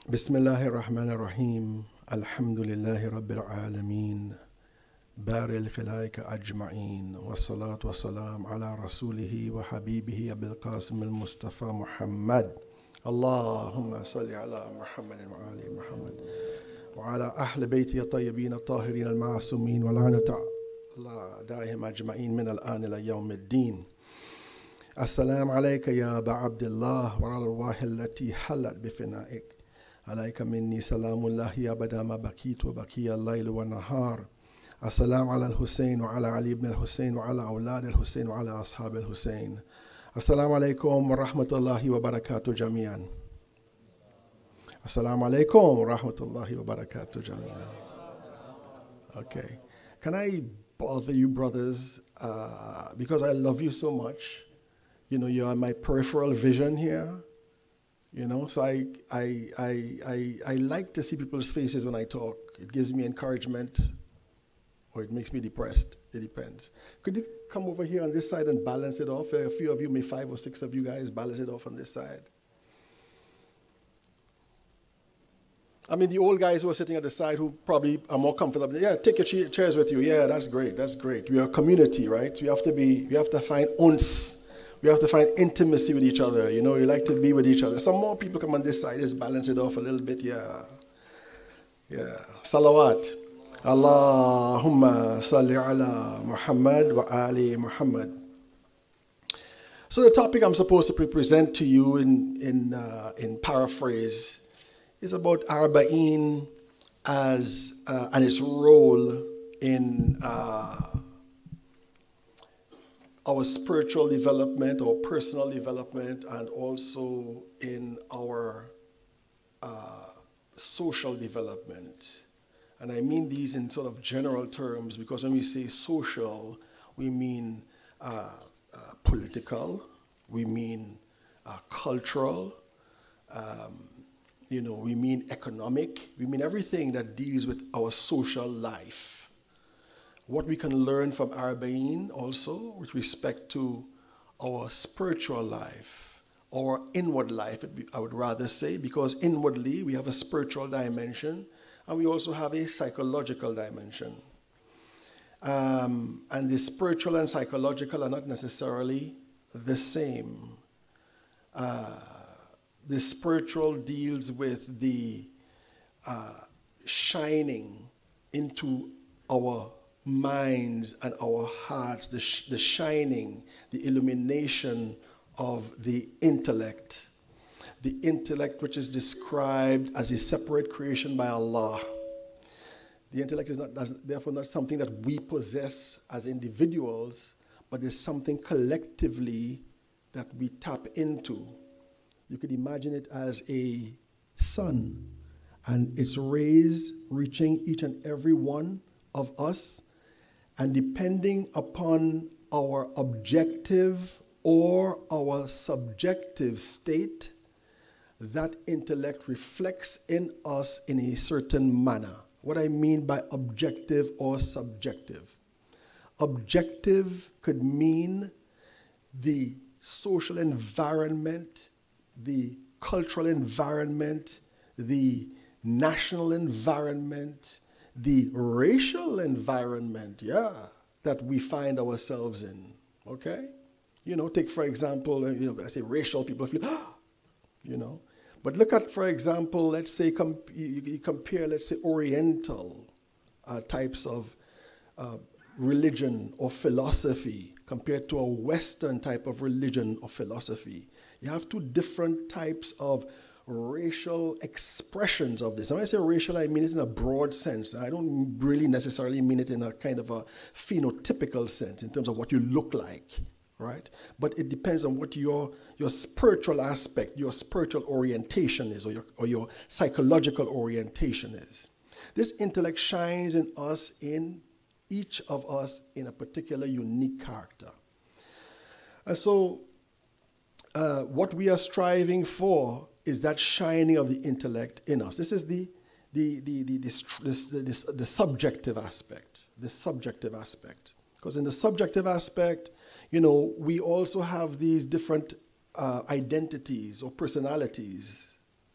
Bismillahir Rahmanir Rahim. Alhamdulillahi Rabbil Alameen. Bari al-Khalaika Ajma'een. Wa salatu wa salam ala Rasulihi wa Habibihi Abil Qasim al-Mustafa Muhammad. Allahumma salli ala Muhammad wa ali Muhammad. Wa ala ahli bayti at-tayyibin at-tahirin al-ma'asumin wa la'nata Allah da'ihim ajma'een min al-an ila yawm al-din. Assalamu alayka ya Aba Abdullah wa ala al-wahi allati halat bifina'ik. عليك مني سلام الله أبدا ما بكيت وبكي الليل والنهار. السلام على الحسين وعلى علي بن الحسين وعلى أولاد الحسين وعلى أصحاب الحسين. السلام عليكم ورحمة الله وبركاته جميعا. السلام عليكم ورحمة الله وبركاته جميعا. Okay. Can I bother you brothers because I love you so much? You know, you are my peripheral vision here. You know, so I like to see people's faces when I talk. It gives me encouragement, or it makes me depressed. It depends. Could you come over here on this side and balance it off? A few of you, maybe 5 or 6 of you guys, balance it off on this side. I mean, the old guys who are sitting at the side who probably are more comfortable. Yeah, take your chairs with you. Yeah, that's great. That's great. We are a community, right? So we have to find uns. We have to find intimacy with each other. You know, we like to be with each other. Some more people come on this side. Let's balance it off a little bit. Yeah. Yeah. Salawat. Allahumma salli ala Muhammad wa ali Muhammad. So the topic I'm supposed to present to you in paraphrase is about Arbaeen as and its role in our spiritual development, our personal development, and also in our social development. And I mean these in sort of general terms because when we say social, we mean political, we mean cultural, we mean economic, we mean everything that deals with our social life. What we can learn from Arbaeen also with respect to our spiritual life, our inward life, I would rather say, because inwardly we have a spiritual dimension and we also have a psychological dimension. And the spiritual and psychological are not necessarily the same. The spiritual deals with the shining into our minds and our hearts, the shining, the illumination of the intellect which is described as a separate creation by Allah. The intellect is therefore not something that we possess as individuals, but is something collectively that we tap into. You could imagine it as a sun and its rays reaching each and every one of us. And depending upon our objective or our subjective state, that intellect reflects in us in a certain manner. What I mean by objective or subjective. Objective could mean the social environment, the cultural environment, the national environment, the racial environment, that we find ourselves in, okay? Take for example, I say racial, people feel, But look at, for example, let's say you compare, let's say, Oriental types of religion or philosophy compared to a Western type of religion or philosophy. You have 2 different types of racial expressions of this. And when I say racial, I mean it in a broad sense. I don't really necessarily mean it in a kind of a phenotypical sense in terms of what you look like, right? But it depends on what your spiritual aspect, your spiritual orientation is, or your psychological orientation is. This intellect shines in us, in each of us, in a particular unique character. And so what we are striving for is that shining of the intellect in us. This is the subjective aspect. The subjective aspect. Because in the subjective aspect, we also have these different identities or personalities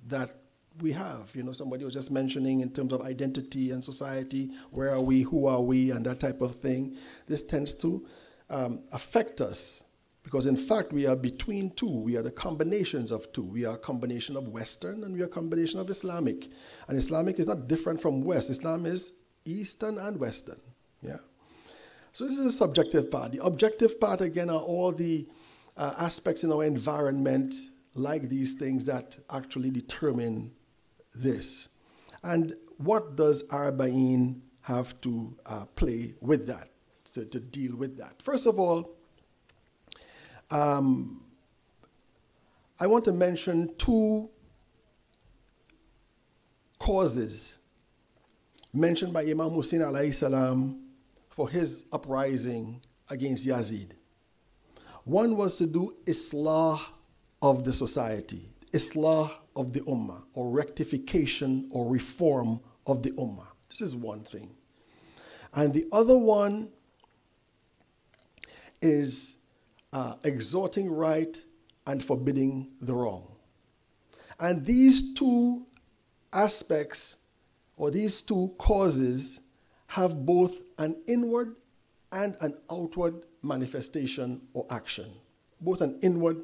that we have. Somebody was just mentioning in terms of identity and society, where are we, who are we, and that type of thing. This tends to affect us because, in fact, we are between two. We are the combinations of two. We are a combination of Western and we are a combination of Islamic. And Islamic is not different from West. Islam is Eastern and Western. Yeah. So this is the subjective part. The objective part, again, are all the aspects in our environment, like these things, that actually determine this. And what does Arbaeen have to play with that, to deal with that? First of all, I want to mention two causes mentioned by Imam Hussein alayhi salam for his uprising against Yazid. One was to do islah of the society, islah of the ummah, or rectification or reform of the ummah. This is one thing. And the other one is exhorting right and forbidding the wrong. And these two aspects, or these two causes, have both an inward and an outward manifestation or action. Both an inward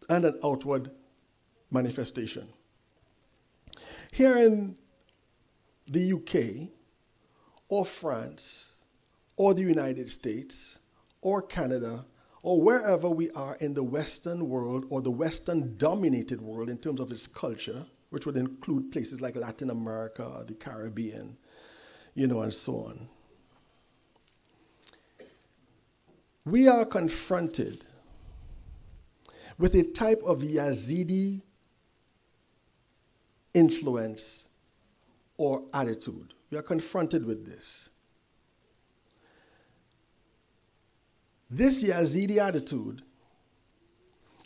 and an outward manifestation. Here in the UK, or France, or the United States, or Canada, or wherever we are in the Western world, or the Western-dominated world in terms of its culture, which would include places like Latin America, the Caribbean, and so on. We are confronted with a type of Yazidi influence or attitude. We are confronted with this. This Yazidi attitude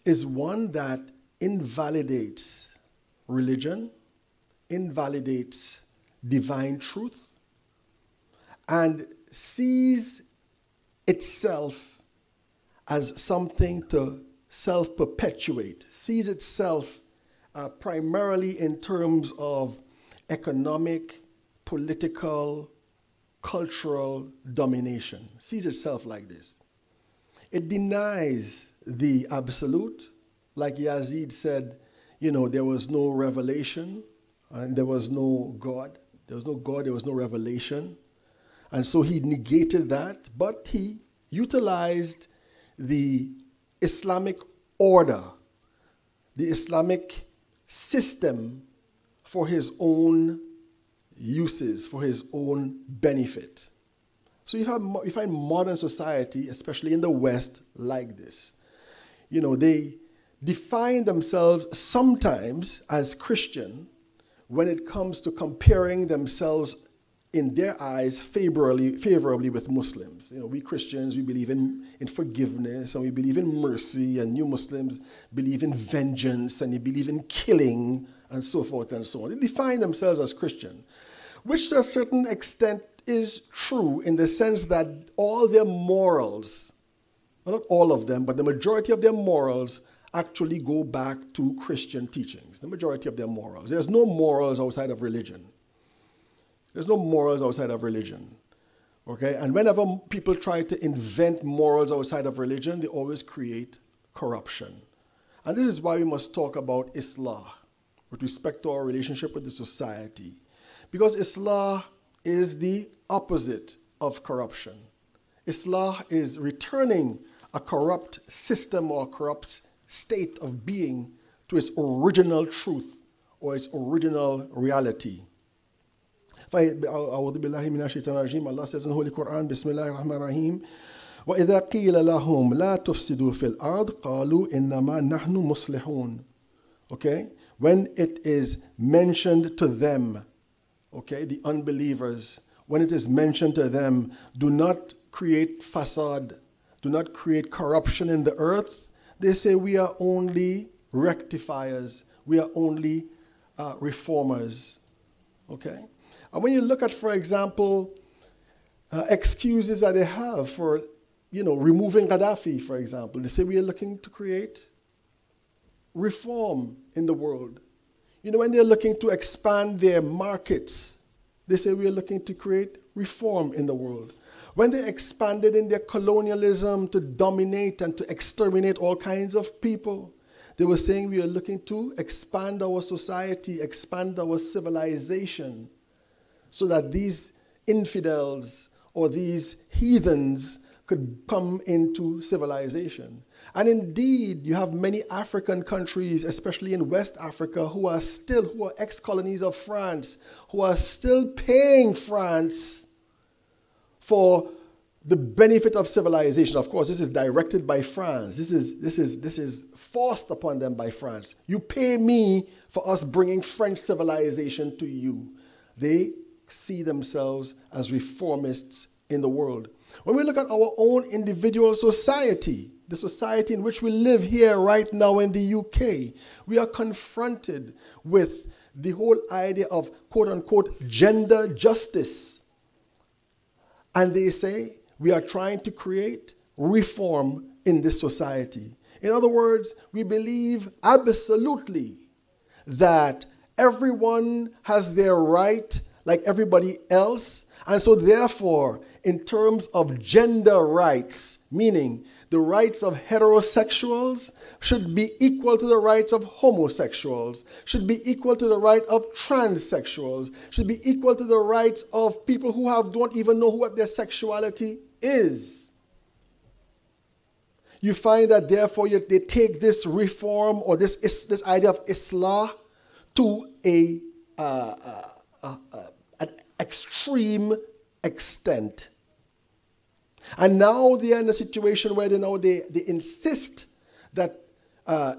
is one that invalidates religion, invalidates divine truth, and sees itself as something to self-perpetuate, sees itself primarily in terms of economic, political, cultural domination, sees itself like this. It denies the absolute. Like Yazid said, there was no revelation and there was no God. There was no God, there was no revelation. And so he negated that, but he utilized the Islamic order, the Islamic system for his own uses, for his own benefit. So you find modern society, especially in the West, like this. They define themselves sometimes as Christian when it comes to comparing themselves in their eyes favorably with Muslims. We Christians, we believe in forgiveness and we believe in mercy, and you Muslims believe in vengeance and you believe in killing and so forth and so on. They define themselves as Christian, which to a certain extent is true in the sense that all their morals, well, not all of them, but the majority of their morals actually go back to Christian teachings, the majority of their morals. There's no morals outside of religion. There's no morals outside of religion, okay? And whenever people try to invent morals outside of religion, they always create corruption. And this is why we must talk about Islah with respect to our relationship with the society. Because Islah is the opposite of corruption. Islah is returning a corrupt system or a corrupt state of being to its original truth or its original reality. Allah says in the Holy Quran, Bismillahir Rahmanir Rahim, وَإِذَا قِيلَ لَهُمْ لَا تُفْسِدُوا فِي الْأَرْضِ قَالُوا إِنَّمَا نَحْنُ مُصْلِحُونَ. Okay? When it is mentioned to them, okay, the unbelievers, when it is mentioned to them, do not create facade, do not create corruption in the earth, they say we are only rectifiers, we are only reformers. Okay? And when you look at, for example, excuses that they have for, removing Gaddafi, for example, they say we are looking to create reform in the world. when they're looking to expand their markets, they say we are looking to create reform in the world. When they expanded in their colonialism to dominate and to exterminate all kinds of people, they were saying we are looking to expand our society, expand our civilization, so that these infidels or these heathens could come into civilization. And indeed, you have many African countries, especially in West Africa, who are ex-colonies of France, who are still paying France for the benefit of civilization. Of course, this is directed by France. This is forced upon them by France. You pay me for us bringing French civilization to you. They see themselves as reformists in the world. When we look at our own individual society, the society in which we live here right now in the UK, we are confronted with the whole idea of quote-unquote gender justice. And they say we are trying to create reform in this society. In other words, we believe absolutely that everyone has their right like everybody else. And so therefore, in terms of gender rights, meaning the rights of heterosexuals should be equal to the rights of homosexuals, should be equal to the right of transsexuals, should be equal to the rights of people who don't even know what their sexuality is. You find that therefore they take this reform or this idea of Islah to an extreme extent. And now they are in a situation where they insist that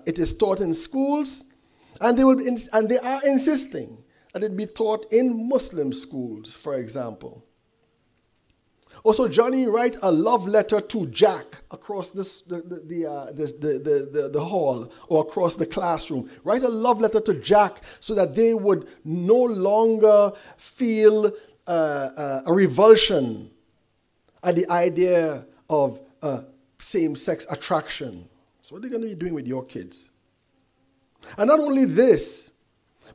it is taught in schools, and they are insisting that it be taught in Muslim schools, for example. Also, Johnny write a love letter to Jack across the hall or across the classroom. Write a love letter to Jack so that they would no longer feel a revulsion at the idea of same-sex attraction. So what are they going to be doing with your kids? And not only this,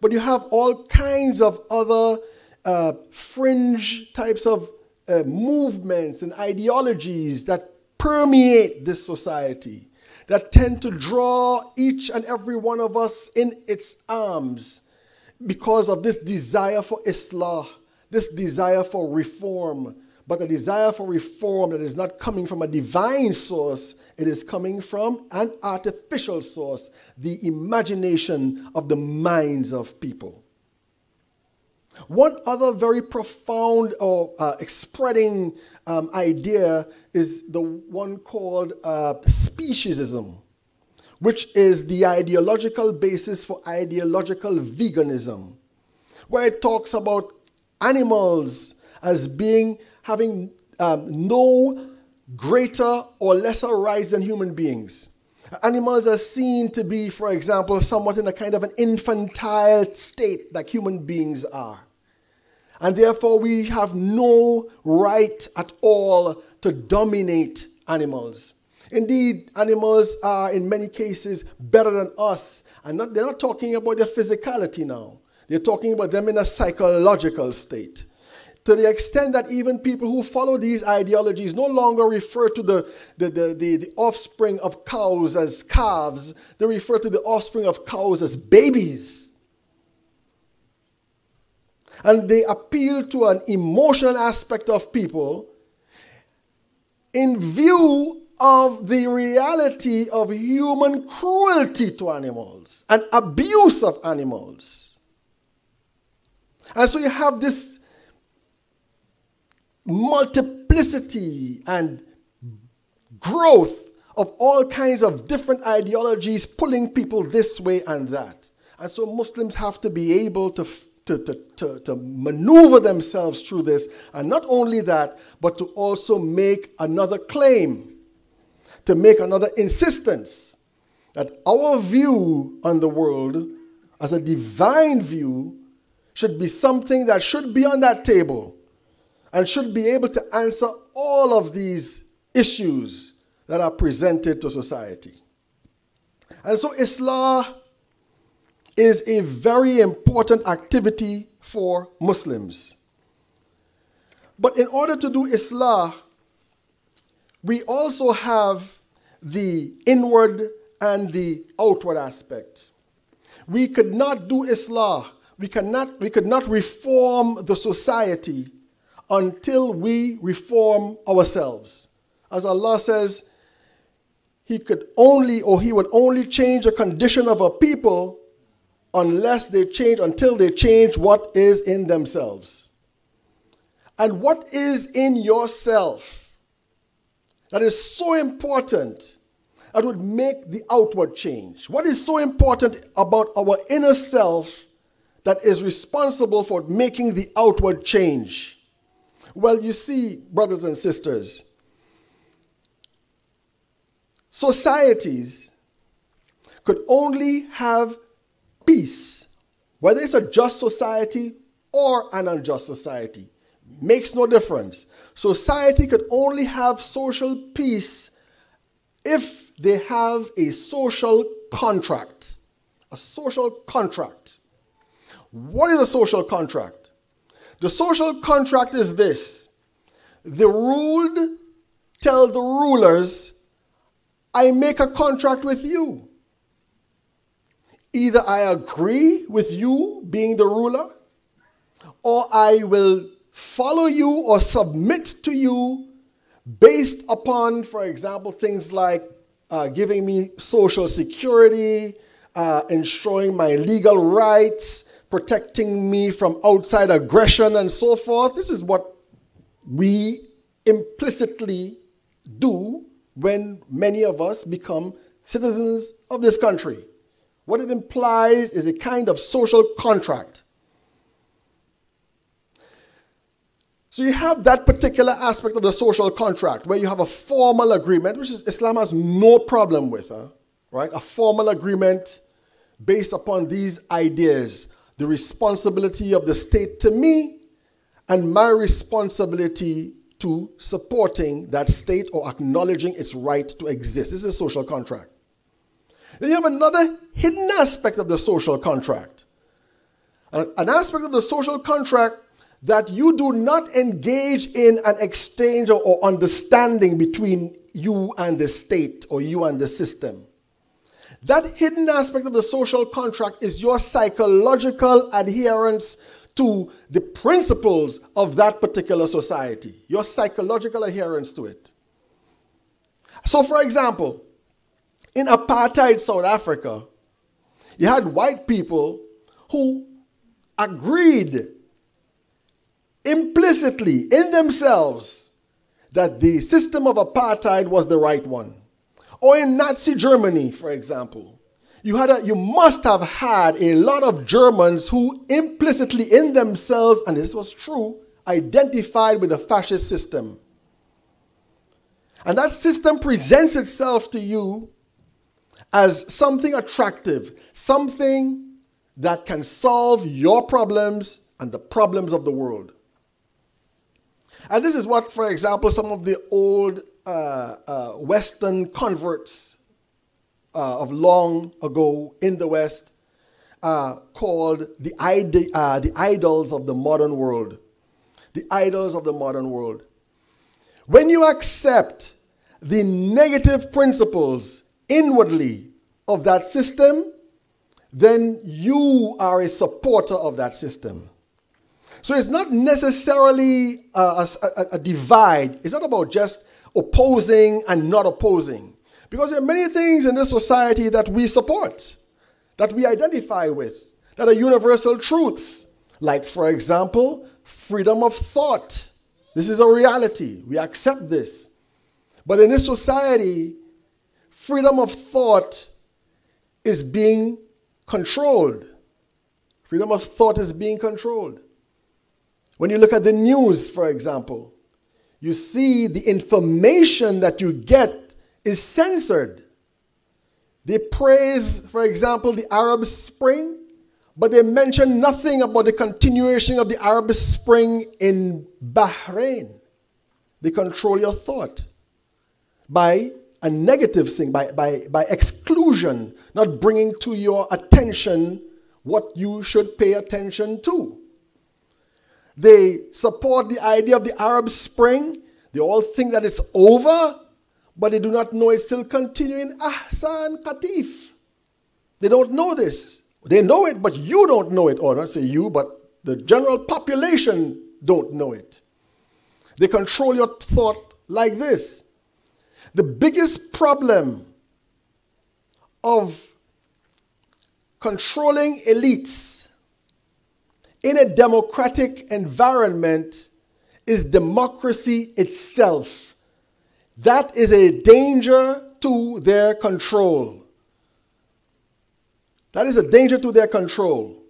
but you have all kinds of other fringe types of movements and ideologies that permeate this society, that tend to draw each and every one of us in its arms because of this desire for Islah, this desire for reform, but a desire for reform that is not coming from a divine source. It is coming from an artificial source, the imagination of the minds of people. One other very profound or spreading idea is the one called speciesism, which is the ideological basis for ideological veganism, where it talks about animals as having no greater or lesser rights than human beings. Animals are seen to be, for example, somewhat in a kind of an infantile state like human beings are. And therefore, we have no right at all to dominate animals. Indeed, animals are, in many cases, better than us. And they're not talking about their physicality now. They're talking about them in a psychological state. To the extent that even people who follow these ideologies no longer refer to the offspring of cows as calves. They refer to the offspring of cows as babies. And they appeal to an emotional aspect of people in view of the reality of human cruelty to animals and abuse of animals. And so you have this multiplicity and growth of all kinds of different ideologies pulling people this way and that. And so Muslims have to be able to maneuver themselves through this. And not only that, but to also make another claim, to make another insistence that our view on the world as a divine view should be something that should be on that table and should be able to answer all of these issues that are presented to society. And so Islam is a very important activity for Muslims. But in order to do Islah, we also have the inward and the outward aspect. We could not do Islah. We could not reform the society until we reform ourselves. As Allah says, He would only change the condition of a people until they change what is in themselves. And what is in yourself that is so important that would make the outward change? What is so important about our inner self that is responsible for making the outward change? Well, you see, brothers and sisters, societies could only have peace, whether it's a just society or an unjust society. Makes no difference. Society could only have social peace if they have a social contract. A social contract. What is a social contract? The social contract is this. The ruled tell the rulers, I make a contract with you. Either I agree with you being the ruler, or I will follow you or submit to you based upon, for example, things like giving me social security, ensuring my legal rights, protecting me from outside aggression, and so forth. This is what we implicitly do when many of us become citizens of this country. What it implies is a kind of social contract. So you have that particular aspect of the social contract where you have a formal agreement, which Islam has no problem with, right? A formal agreement based upon these ideas. The responsibility of the state to me and my responsibility to supporting that state or acknowledging its right to exist. This is a social contract. Then you have another hidden aspect of the social contract. An aspect of the social contract that you do not engage in an exchange or understanding between you and the state or you and the system. That hidden aspect of the social contract is your psychological adherence to the principles of that particular society. Your psychological adherence to it. So, for example, in apartheid South Africa, you had white people who agreed implicitly in themselves that the system of apartheid was the right one. Or in Nazi Germany, for example, you must have had a lot of Germans who implicitly in themselves, and this was true, identified with the fascist system. And that system presents itself to you as something attractive, something that can solve your problems and the problems of the world. And this is what, for example, some of the old Western converts of long ago in the West called the idols of the modern world. The idols of the modern world. When you accept the negative principles inwardly of that system, then you are a supporter of that system. So it's not necessarily a divide. It's not about just opposing and not opposing. Because there are many things in this society that we support, that we identify with, that are universal truths. Like, for example, freedom of thought. This is a reality. We accept this. But in this society, freedom of thought is being controlled. Freedom of thought is being controlled. When you look at the news, for example, you see the information that you get is censored. They praise, for example, the Arab Spring, but they mention nothing about the continuation of the Arab Spring in Bahrain. They control your thought by a negative thing, by exclusion, not bringing to your attention what you should pay attention to. They support the idea of the Arab Spring. They all think that it's over, but they do not know it's still continuing. Ahsan Qatif. They don't know this. They know it, but you don't know it. Or not say you, but the general population don't know it. They control your thought like this. The biggest problem of controlling elites in a democratic environment is democracy itself. That is a danger to their control. That is a danger to their control.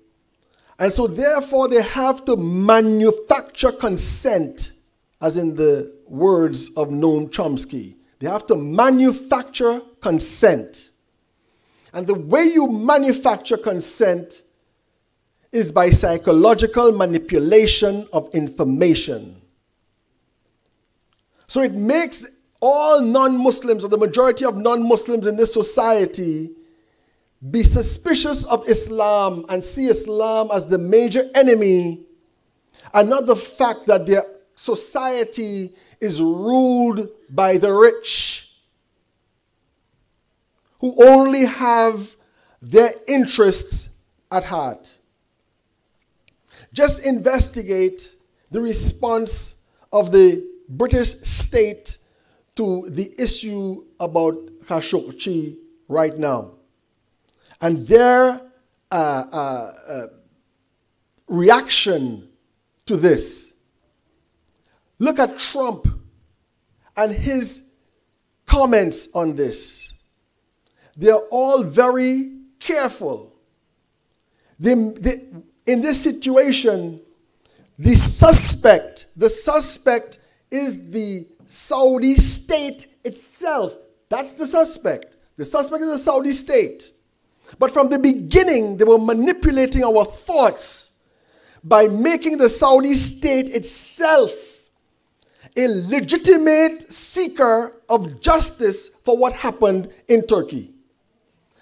And so therefore they have to manufacture consent, as in the words of Noam Chomsky. They have to manufacture consent. And the way you manufacture consent is by psychological manipulation of information. So it makes all non-Muslims, or the majority of non-Muslims in this society, be suspicious of Islam and see Islam as the major enemy, and not the fact that their society is ruled by the rich, who only have their interests at heart. Just investigate the response of the British state to the issue about Khashoggi right now. And their reaction to this. Look at Trump and his comments on this. They're all very careful. In this situation, the suspect is the Saudi state itself. That's the suspect. The suspect is the Saudi state. But from the beginning, they were manipulating our thoughts by making the Saudi state itself a legitimate seeker of justice for what happened in Turkey.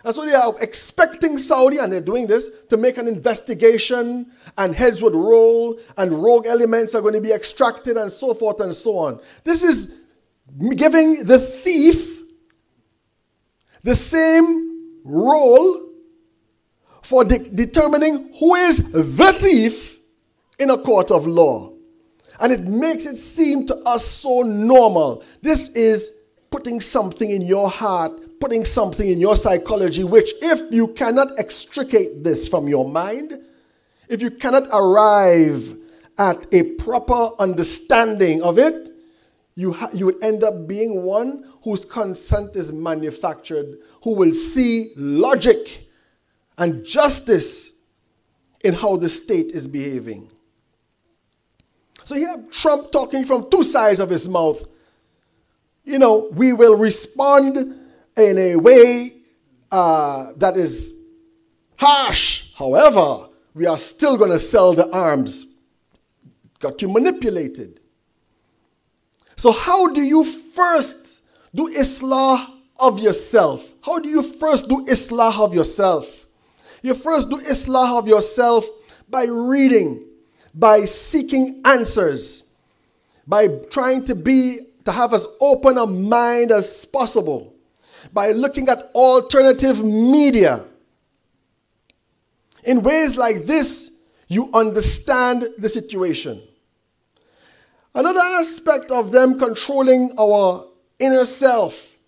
And so they are expecting Saudi, and they're doing this, to make an investigation, and heads would roll, and rogue elements are going to be extracted, and so forth and so on. This is giving the thief the same role for determining who is the thief in a court of law. And it makes it seem to us so normal. This is putting something in your heart, putting something in your psychology, which if you cannot extricate this from your mind, if you cannot arrive at a proper understanding of it, you would end up being one whose consent is manufactured, who will see logic and justice in how the state is behaving. So you have Trump talking from two sides of his mouth. You know, we will respond in a way that is harsh. However, we are still going to sell the arms. Got you manipulated. So how do you first do Islah of yourself? How do you first do Islah of yourself? You first do Islah of yourself by reading, by seeking answers, by trying to have as open a mind as possible, by looking at alternative media. In ways like this, you understand the situation. Another aspect of them controlling our inner self,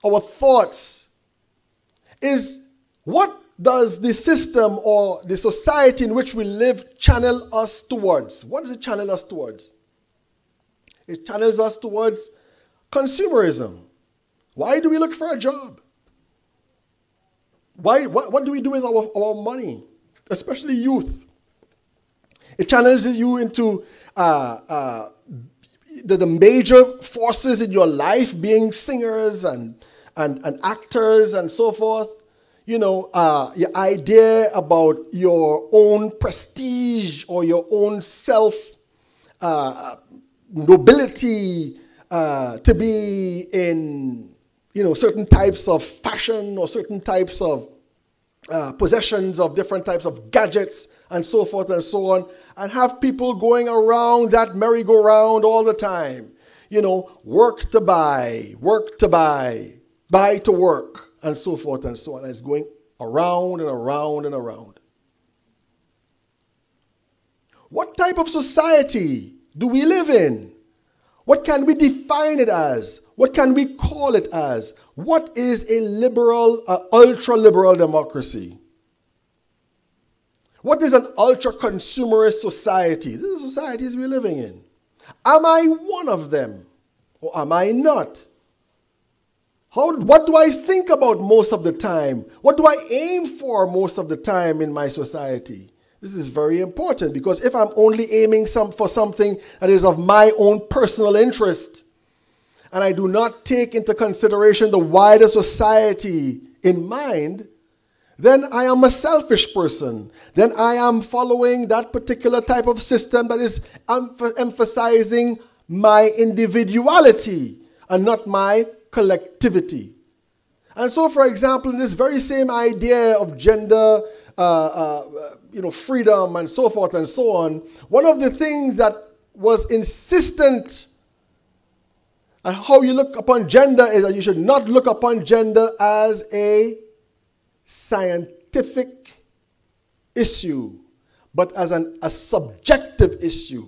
our thoughts, is what does the system or the society in which we live channel us towards? What does it channel us towards? It channels us towards consumerism. Why do we look for a job? What do we do with our money? Especially youth. It channels you into the major forces in your life, being singers and actors and so forth. You know, your idea about your own prestige or your own self nobility to be in, you know, certain types of fashion or certain types of possessions of different types of gadgets and so forth and so on, and have people going around that merry-go-round all the time. You know, work to buy, buy to work, and so forth and so on. And it's going around and around and around. What type of society do we live in? What can we define it as? What can we call it as? What is a liberal, ultra-liberal democracy? What is an ultra-consumerist society? These are the societies we're living in. Am I one of them? Or am I not? What do I think about most of the time? What do I aim for most of the time in my society? This is very important, because if I'm only aiming for something that is of my own personal interest, and I do not take into consideration the wider society in mind, then I am a selfish person. Then I am following that particular type of system that is emphasizing my individuality and not my collectivity. And so, for example, in this very same idea of gender, freedom and so forth and so on, one of the things that was insistent at how you look upon gender is that you should not look upon gender as a scientific issue, but as a subjective issue,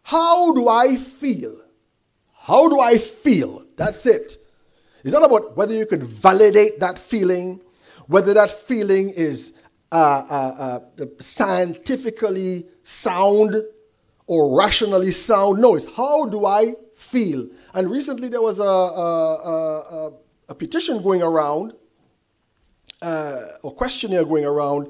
How do I feel? How do I feel? That's it. It's not about whether you can validate that feeling, whether that feeling is scientifically sound or rationally sound. No, it's how do I feel? And recently there was a petition going around, or questionnaire going around,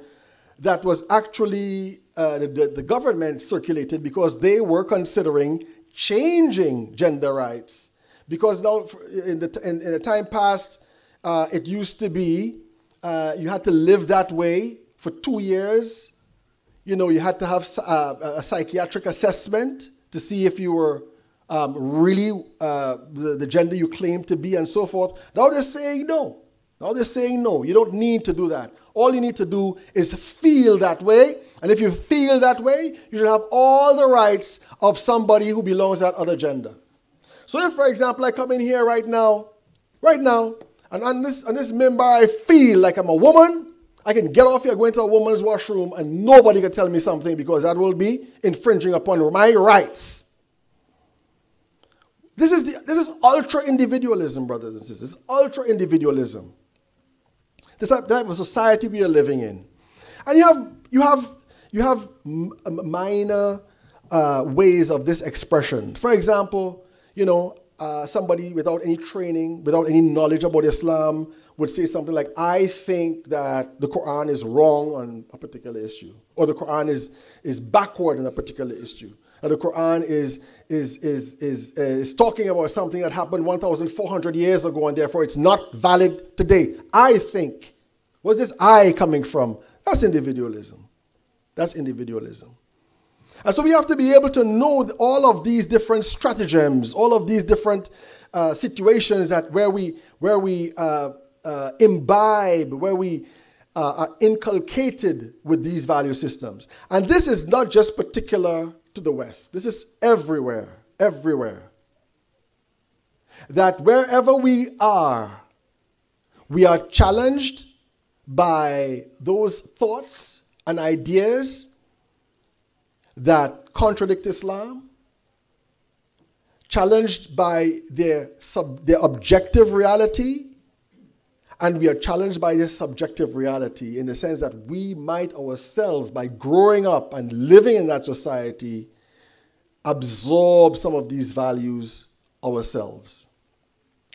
that was actually the government circulated because they were considering changing gender rights. Because now, in the time past, it used to be you had to live that way for 2 years. You know, you had to have a psychiatric assessment to see if you were really the gender you claimed to be and so forth. Now they're saying no. You don't need to do that. All you need to do is feel that way. And if you feel that way, you should have all the rights of somebody who belongs to that other gender. So if, for example, I come in here right now, and on this member I feel like I'm a woman, I can get off here, go into a woman's washroom, and nobody can tell me something, because that will be infringing upon my rights. This is ultra-individualism, brothers and sisters. It's ultra-individualism. This type of society we are living in. And you have minor ways of this expression. For example, somebody without any training, without any knowledge about Islam would say something like, I think that the Quran is wrong on a particular issue, or the Quran is backward on a particular issue, or the Quran is talking about something that happened 1,400 years ago, and therefore it's not valid today. I think. Where's this I coming from? That's individualism. And so we have to be able to know all of these different stratagems, all of these different situations where we imbibe, where we are inculcated with these value systems. And this is not just particular to the West. This is everywhere. That wherever we are challenged by those thoughts and ideas that contradict Islam, challenged by their objective reality, and we are challenged by their subjective reality, in the sense that we might ourselves, by growing up and living in that society, absorb some of these values ourselves,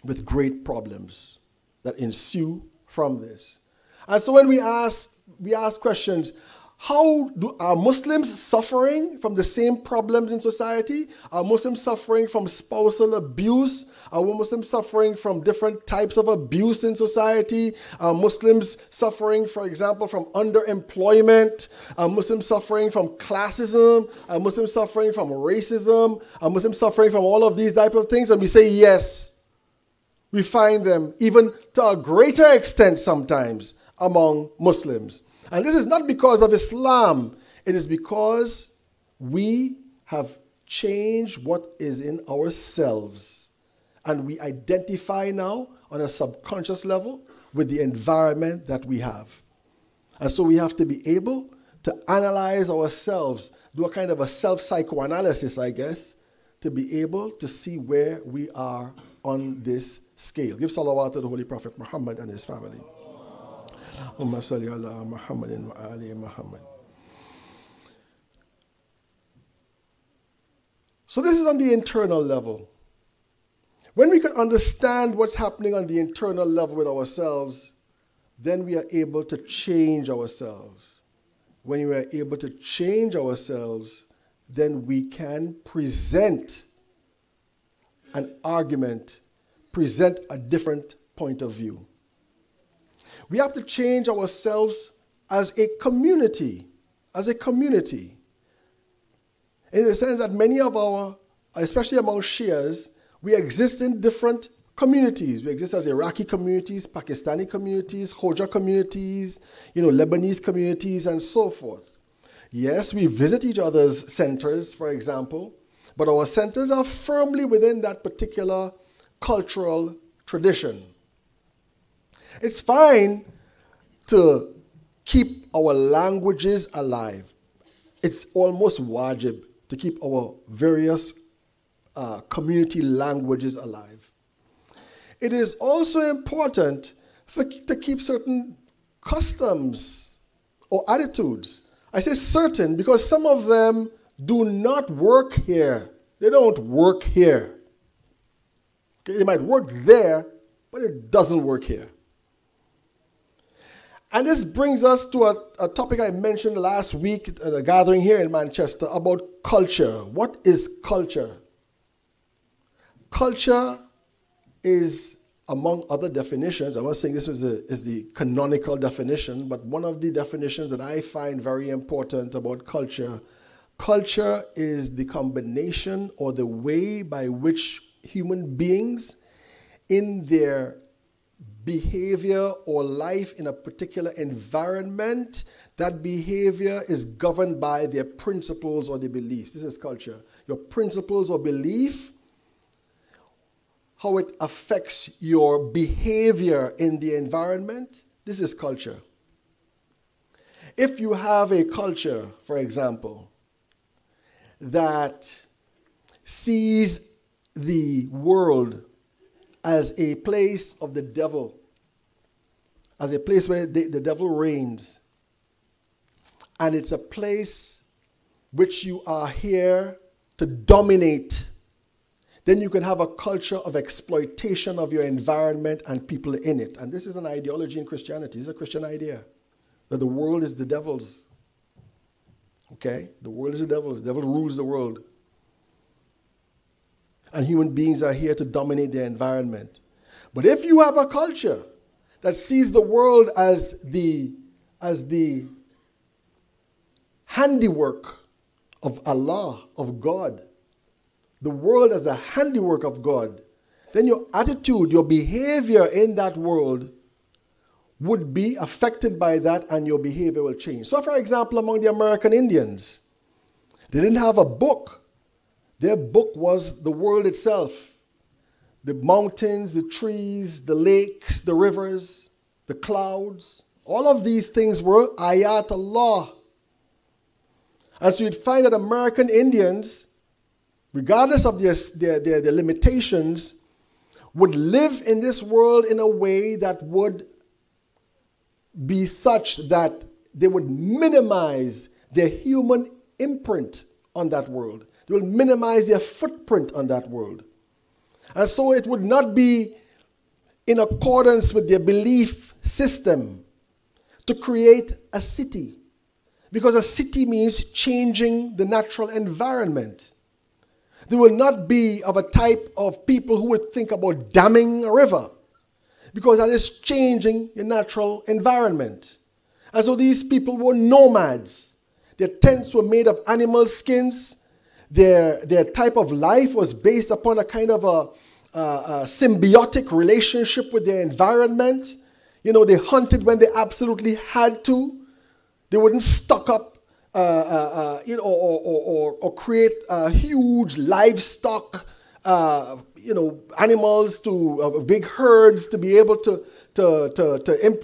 with great problems that ensue from this. And so when we ask questions, are Muslims suffering from the same problems in society? Are Muslims suffering from spousal abuse? Are Muslims suffering from different types of abuse in society? Are Muslims suffering, for example, from underemployment? Are Muslims suffering from classism? Are Muslims suffering from racism? Are Muslims suffering from all of these type of things? And we say yes. We find them even to a greater extent sometimes among Muslims. And this is not because of Islam. It is because we have changed what is in ourselves. And we identify now on a subconscious level with the environment that we have. And so we have to be able to analyze ourselves, do a kind of a self-psychoanalysis, I guess, to be able to see where we are on this scale. Give salawat to the Holy Prophet Muhammad and his family. Allahumma salli ala Muhammadin wa ali Muhammad. So this is on the internal level. When we can understand what's happening on the internal level with ourselves, then we are able to change ourselves. When we are able to change ourselves, then we can present an argument, present a different point of view. We have to change ourselves as a community, in the sense that many of our, especially among Shias, we exist in different communities. We exist as Iraqi communities, Pakistani communities, Khoja communities, Lebanese communities, and so forth. Yes, we visit each other's centers, for example, but our centers are firmly within that particular cultural tradition. It's fine to keep our languages alive. It's almost wajib to keep our various community languages alive. It is also important to keep certain customs or attitudes. I say certain because some of them do not work here. They don't work here. Okay, they might work there, but it doesn't work here. And this brings us to a topic I mentioned last week at a gathering here in Manchester about culture. What is culture? Culture is, among other definitions, I'm not saying this is the canonical definition, but one of the definitions that I find very important about culture, culture is the combination or the way by which human beings in their behavior or life in a particular environment, that behavior is governed by their principles or their beliefs. This is culture. Your principles or belief, how it affects your behavior in the environment, this is culture. If you have a culture, for example, that sees the world as a place of the devil, as a place where the devil reigns, and it's a place which you are here to dominate, then you can have a culture of exploitation of your environment and people in it. And this is an ideology in Christianity. It's a Christian idea that the world is the devil's. Okay? The world is the devil's. The devil rules the world. And human beings are here to dominate their environment. But if you have a culture that sees the world as the handiwork of Allah, of God, the world as a handiwork of God, then your attitude, your behavior in that world would be affected by that, and your behavior will change. So, for example, among the American Indians, they didn't have a book. Their book was the world itself. The mountains, the trees, the lakes, the rivers, the clouds. All of these things were ayat Allah. And so you'd find that American Indians, regardless of their limitations, would live in this world in a way that would be such that they would minimize their human imprint on that world. They will minimize their footprint on that world. And so it would not be in accordance with their belief system to create a city. Because a city means changing the natural environment. They will not be of a type of people who would think about damming a river, because that is changing the natural environment. And so these people were nomads. Their tents were made of animal skins. Their type of life was based upon a kind of symbiotic relationship with their environment. You know, they hunted when they absolutely had to. They wouldn't stock up, or create huge livestock, animals to big herds to be able to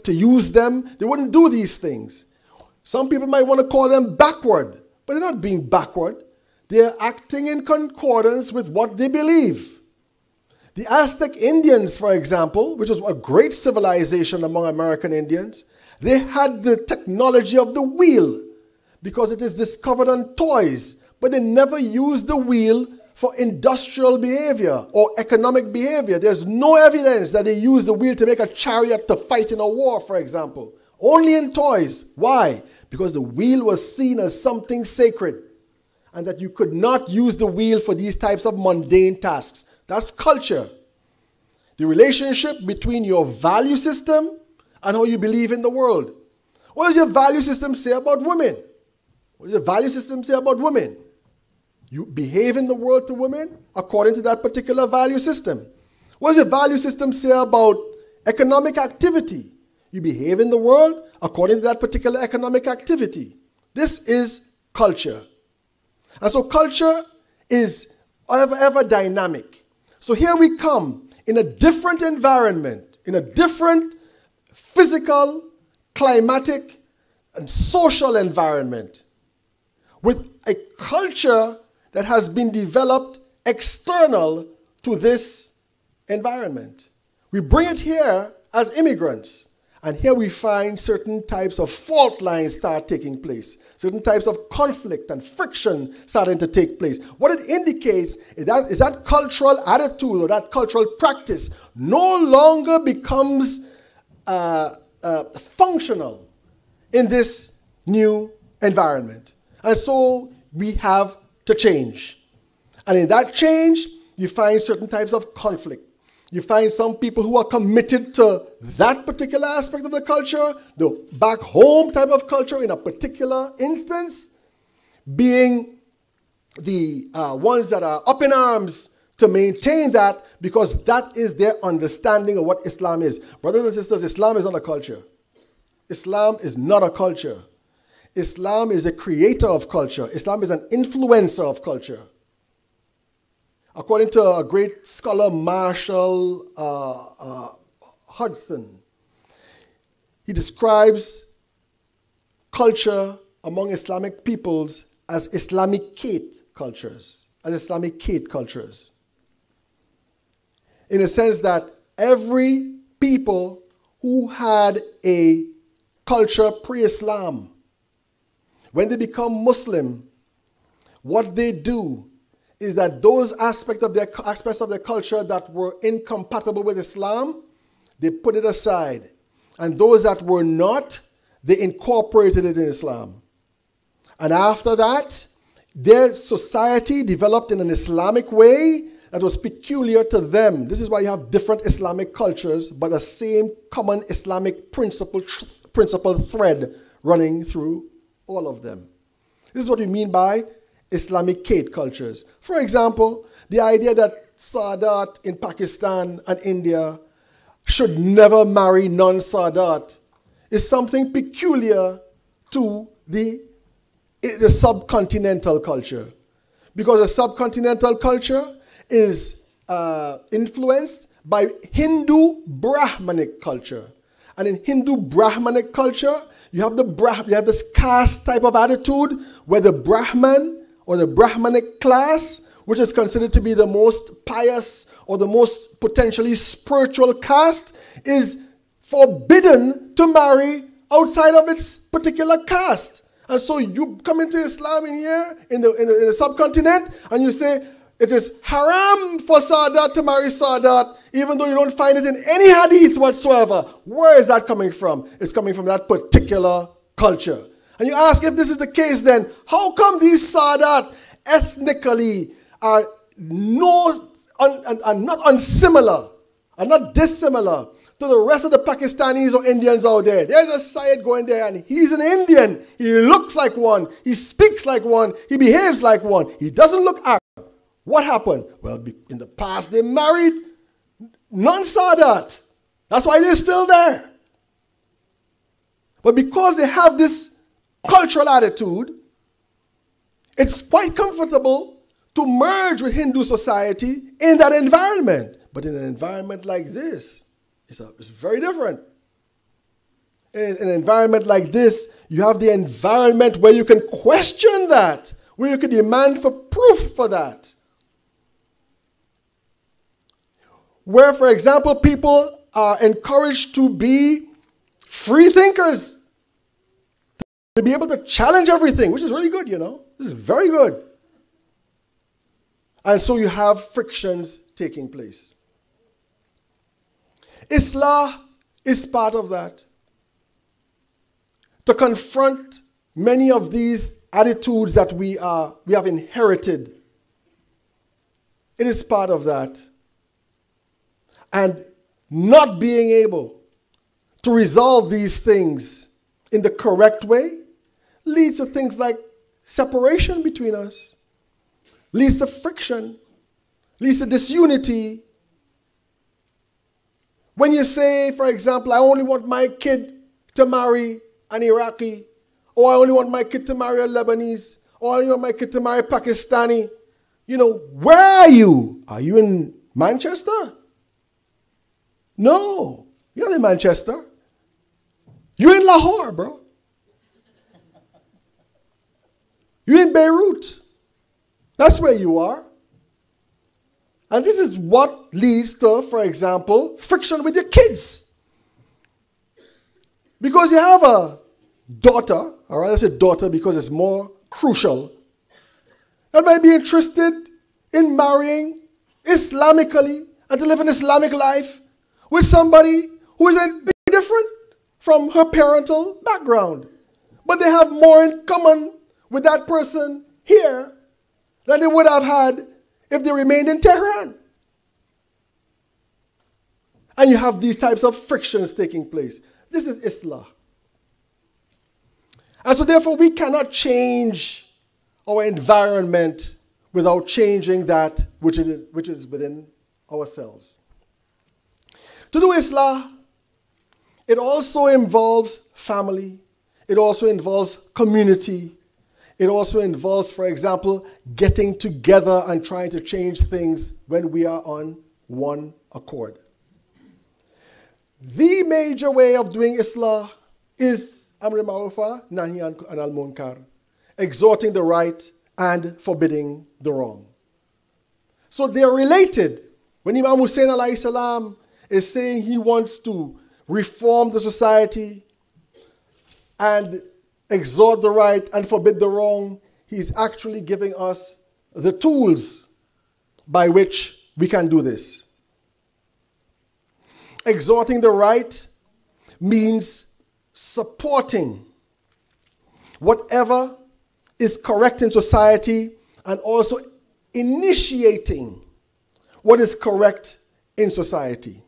use them. They wouldn't do these things. Some people might want to call them backward, but they're not being backward. They're acting in concordance with what they believe. The Aztec Indians, for example, which was a great civilization among American Indians, they had the technology of the wheel because it is discovered on toys, but they never used the wheel for industrial behavior or economic behavior. There's no evidence that they used the wheel to make a chariot to fight in a war, for example. Only in toys. Why? Because the wheel was seen as something sacred and that you could not use the wheel for these types of mundane tasks. That's culture. The relationship between your value system and how you believe in the world. What does your value system say about women? What does your value system say about women? You behave in the world to women according to that particular value system. What does your value system say about economic activity? You behave in the world according to that particular economic activity. This is culture. And so culture is ever dynamic. So here we come in a different environment, in a different physical, climatic, and social environment with a culture that has been developed external to this environment. We bring it here as immigrants. And here we find certain types of fault lines start taking place. Certain types of conflict and friction starting to take place. What it indicates is that cultural attitude or that cultural practice no longer becomes functional in this new environment. And so we have to change. And in that change, you find certain types of conflict. You find some people who are committed to that particular aspect of the culture, the back home type of culture in a particular instance, being the ones that are up in arms to maintain that because that is their understanding of what Islam is. Brothers and sisters, Islam is not a culture. Islam is not a culture. Islam is a creator of culture. Islam is an influencer of culture. According to a great scholar, Marshall Hudson, he describes culture among Islamic peoples as Islamicate cultures, in a sense that every people who had a culture pre-Islam, when they become Muslim, what they do is that those aspects of their culture that were incompatible with Islam, they put it aside. And those that were not, they incorporated it in Islam. And after that, their society developed in an Islamic way that was peculiar to them. This is why you have different Islamic cultures, but the same common Islamic principle thread running through all of them. This is what we mean by Islamicate cultures. For example, the idea that Sadat in Pakistan and India should never marry non-Sadat is something peculiar to the subcontinental culture. Because the subcontinental culture is influenced by Hindu Brahmanic culture. And in Hindu Brahmanic culture, you have this caste type of attitude where the Brahman or the Brahmanic class, which is considered to be the most pious or the most potentially spiritual caste, is forbidden to marry outside of its particular caste. And so you come into Islam in here, in the subcontinent, and you say, it is haram for Sadat to marry Sadat, even though you don't find it in any hadith whatsoever. Where is that coming from? It's coming from that particular culture. And you ask, if this is the case, then how come these Sadat ethnically are not unsimilar, are not dissimilar to the rest of the Pakistanis or Indians out there? There's a Syed going there and he's an Indian. He looks like one. He speaks like one. He behaves like one. He doesn't look Arab. What happened? Well, in the past they married None saw that. That's why they're still there. But because they have this cultural attitude, it's quite comfortable to merge with Hindu society in that environment. But in an environment like this, it's very different. In an environment like this, you have the environment where you can question that, where you can demand for proof for that. Where, for example, people are encouraged to be free thinkers, to be able to challenge everything, which is really good, you know. This is very good. And so you have frictions taking place. Islah is part of that. To confront many of these attitudes that we have inherited. It is part of that. And not being able to resolve these things in the correct way leads to things like separation between us, leads to friction, leads to disunity. When you say, for example, I only want my kid to marry an Iraqi, or I only want my kid to marry a Lebanese, or I only want my kid to marry a Pakistani, you know, where are you? Are you in Manchester? No, you're not in Manchester. You're in Lahore, bro. You're in Beirut. That's where you are. And this is what leads to, for example, friction with your kids. Because you have a daughter, all right, I say daughter because it's more crucial, that might be interested in marrying Islamically and to live an Islamic life with somebody who is very different from her parental background. But they have more in common with that person here than they would have had if they remained in Tehran. And you have these types of frictions taking place. This is Islah. And so therefore we cannot change our environment without changing that which is within ourselves. To do Islah, it also involves family. It also involves community. It also involves, for example, getting together and trying to change things when we are on one accord. The major way of doing Islah is Amr Ma'rufa, Nahi Anil Munkar, exhorting the right and forbidding the wrong. So they are related. When Imam Hussein alayhi salam is saying he wants to reform the society and exhort the right and forbid the wrong, he's actually giving us the tools by which we can do this. Exhorting the right means supporting whatever is correct in society and also initiating what is correct in society.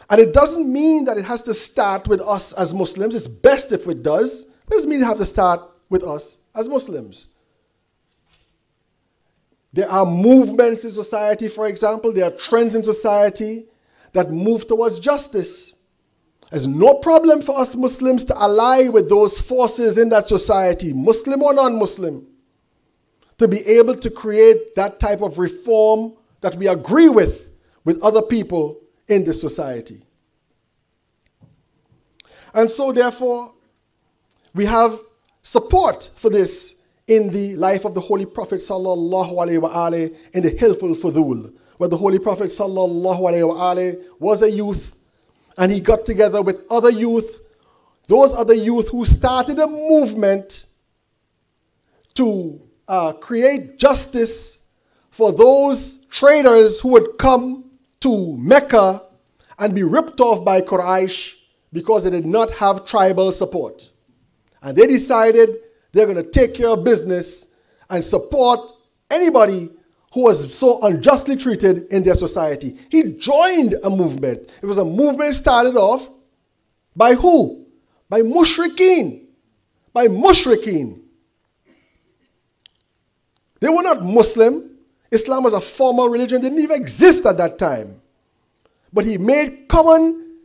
And it doesn't mean that it has to start with us as Muslims. It's best if it does. It doesn't mean it has to start with us as Muslims. There are movements in society, for example. There are trends in society that move towards justice. There's no problem for us Muslims to ally with those forces in that society, Muslim or non-Muslim, to be able to create that type of reform that we agree with other people in this society. And so therefore, we have support for this in the life of the Holy Prophet sallallahu alaihi wasallam in the Hilful Fudul, where the Holy Prophet sallallahu alaihi wasallam was a youth and he got together with other youth, those other youth who started a movement to create justice for those traders who would come to Mecca and be ripped off by Quraysh because they did not have tribal support. And they decided they're going to take care of business and support anybody who was so unjustly treated in their society. He joined a movement. It was a movement started off by who? By mushrikeen. By mushrikeen. They were not Muslim. Islam was a formal religion. It didn't even exist at that time. but he made common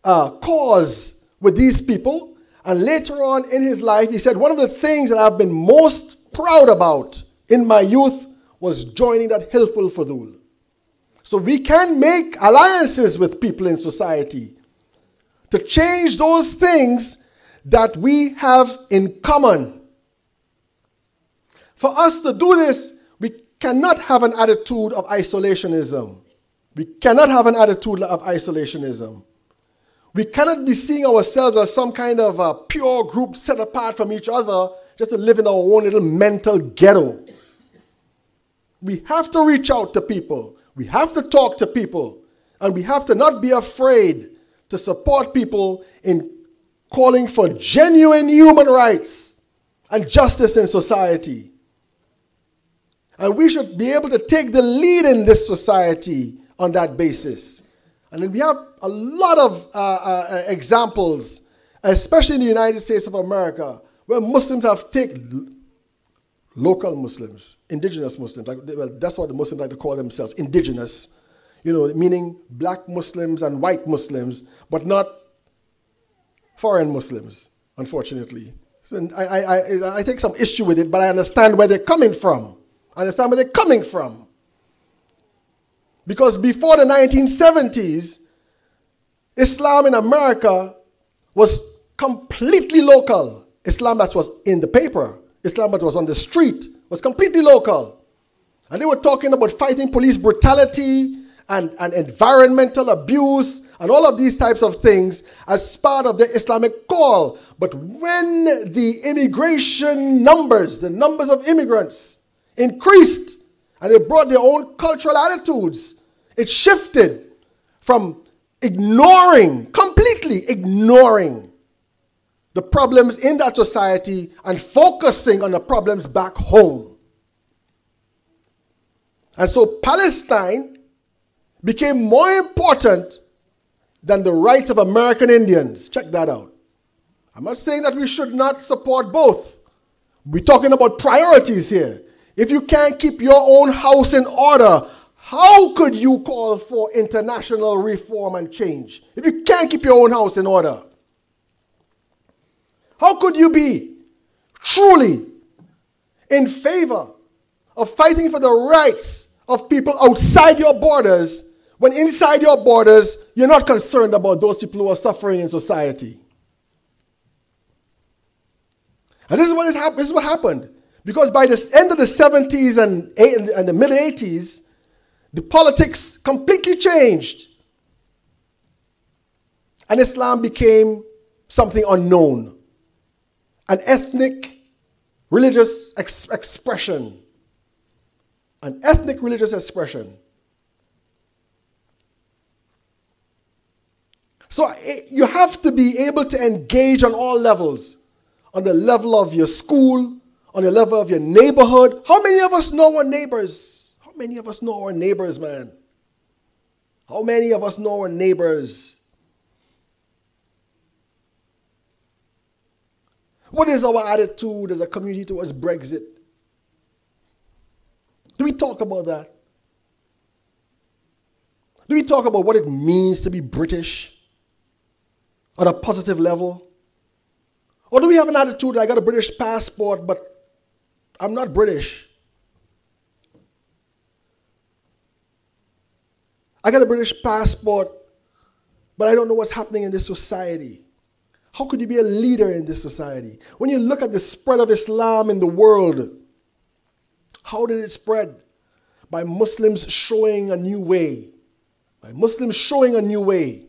cause with these people. And later on in his life, he said, one of the things that I've been most proud about in my youth was joining that Hilful Fudul. So we can make alliances with people in society to change those things that we have in common. For us to do this, we cannot have an attitude of isolationism. We cannot have an attitude of isolationism. We cannot be seeing ourselves as some kind of a pure group set apart from each other just to live in our own little mental ghetto. We have to reach out to people. We have to talk to people. And we have to not be afraid to support people in calling for genuine human rights and justice in society. And we should be able to take the lead in this society on that basis. And then we have a lot of examples, especially in the United States of America, where Muslims have taken, local Muslims, indigenous Muslims, that's what the Muslims like to call themselves, indigenous, meaning black Muslims and white Muslims, but not foreign Muslims, unfortunately. So I take some issue with it, but I understand where they're coming from. Because before the 1970s, Islam in America was completely local. Islam that was in the paper, Islam that was on the street, was completely local. And they were talking about fighting police brutality and environmental abuse and all of these types of things as part of the Islamic call. But when the immigration numbers, the numbers of immigrants increased and they brought their own cultural attitudes, it shifted from completely ignoring the problems in that society and focusing on the problems back home. And so Palestine became more important than the rights of American Indians. Check that out. I'm not saying that we should not support both. We're talking about priorities here. If you can't keep your own house in order, how could you call for international reform and change? If you can't keep your own house in order, how could you be truly in favor of fighting for the rights of people outside your borders when inside your borders you're not concerned about those people who are suffering in society? And this is what happened. Because by the end of the 70s and the mid-80s, the politics completely changed. And Islam became something unknown. An ethnic religious expression. An ethnic religious expression. So you have to be able to engage on all levels. On the level of your school, on the level of your neighborhood. How many of us know our neighbors? How many of us know our neighbors, man? How many of us know our neighbors? What is our attitude as a community towards Brexit? Do we talk about that? Do we talk about what it means to be British on a positive level? Or do we have an attitude, I got a British passport, but I'm not British. I got a British passport, but I don't know what's happening in this society. How could you be a leader in this society? When you look at the spread of Islam in the world, how did it spread? By Muslims showing a new way. By Muslims showing a new way.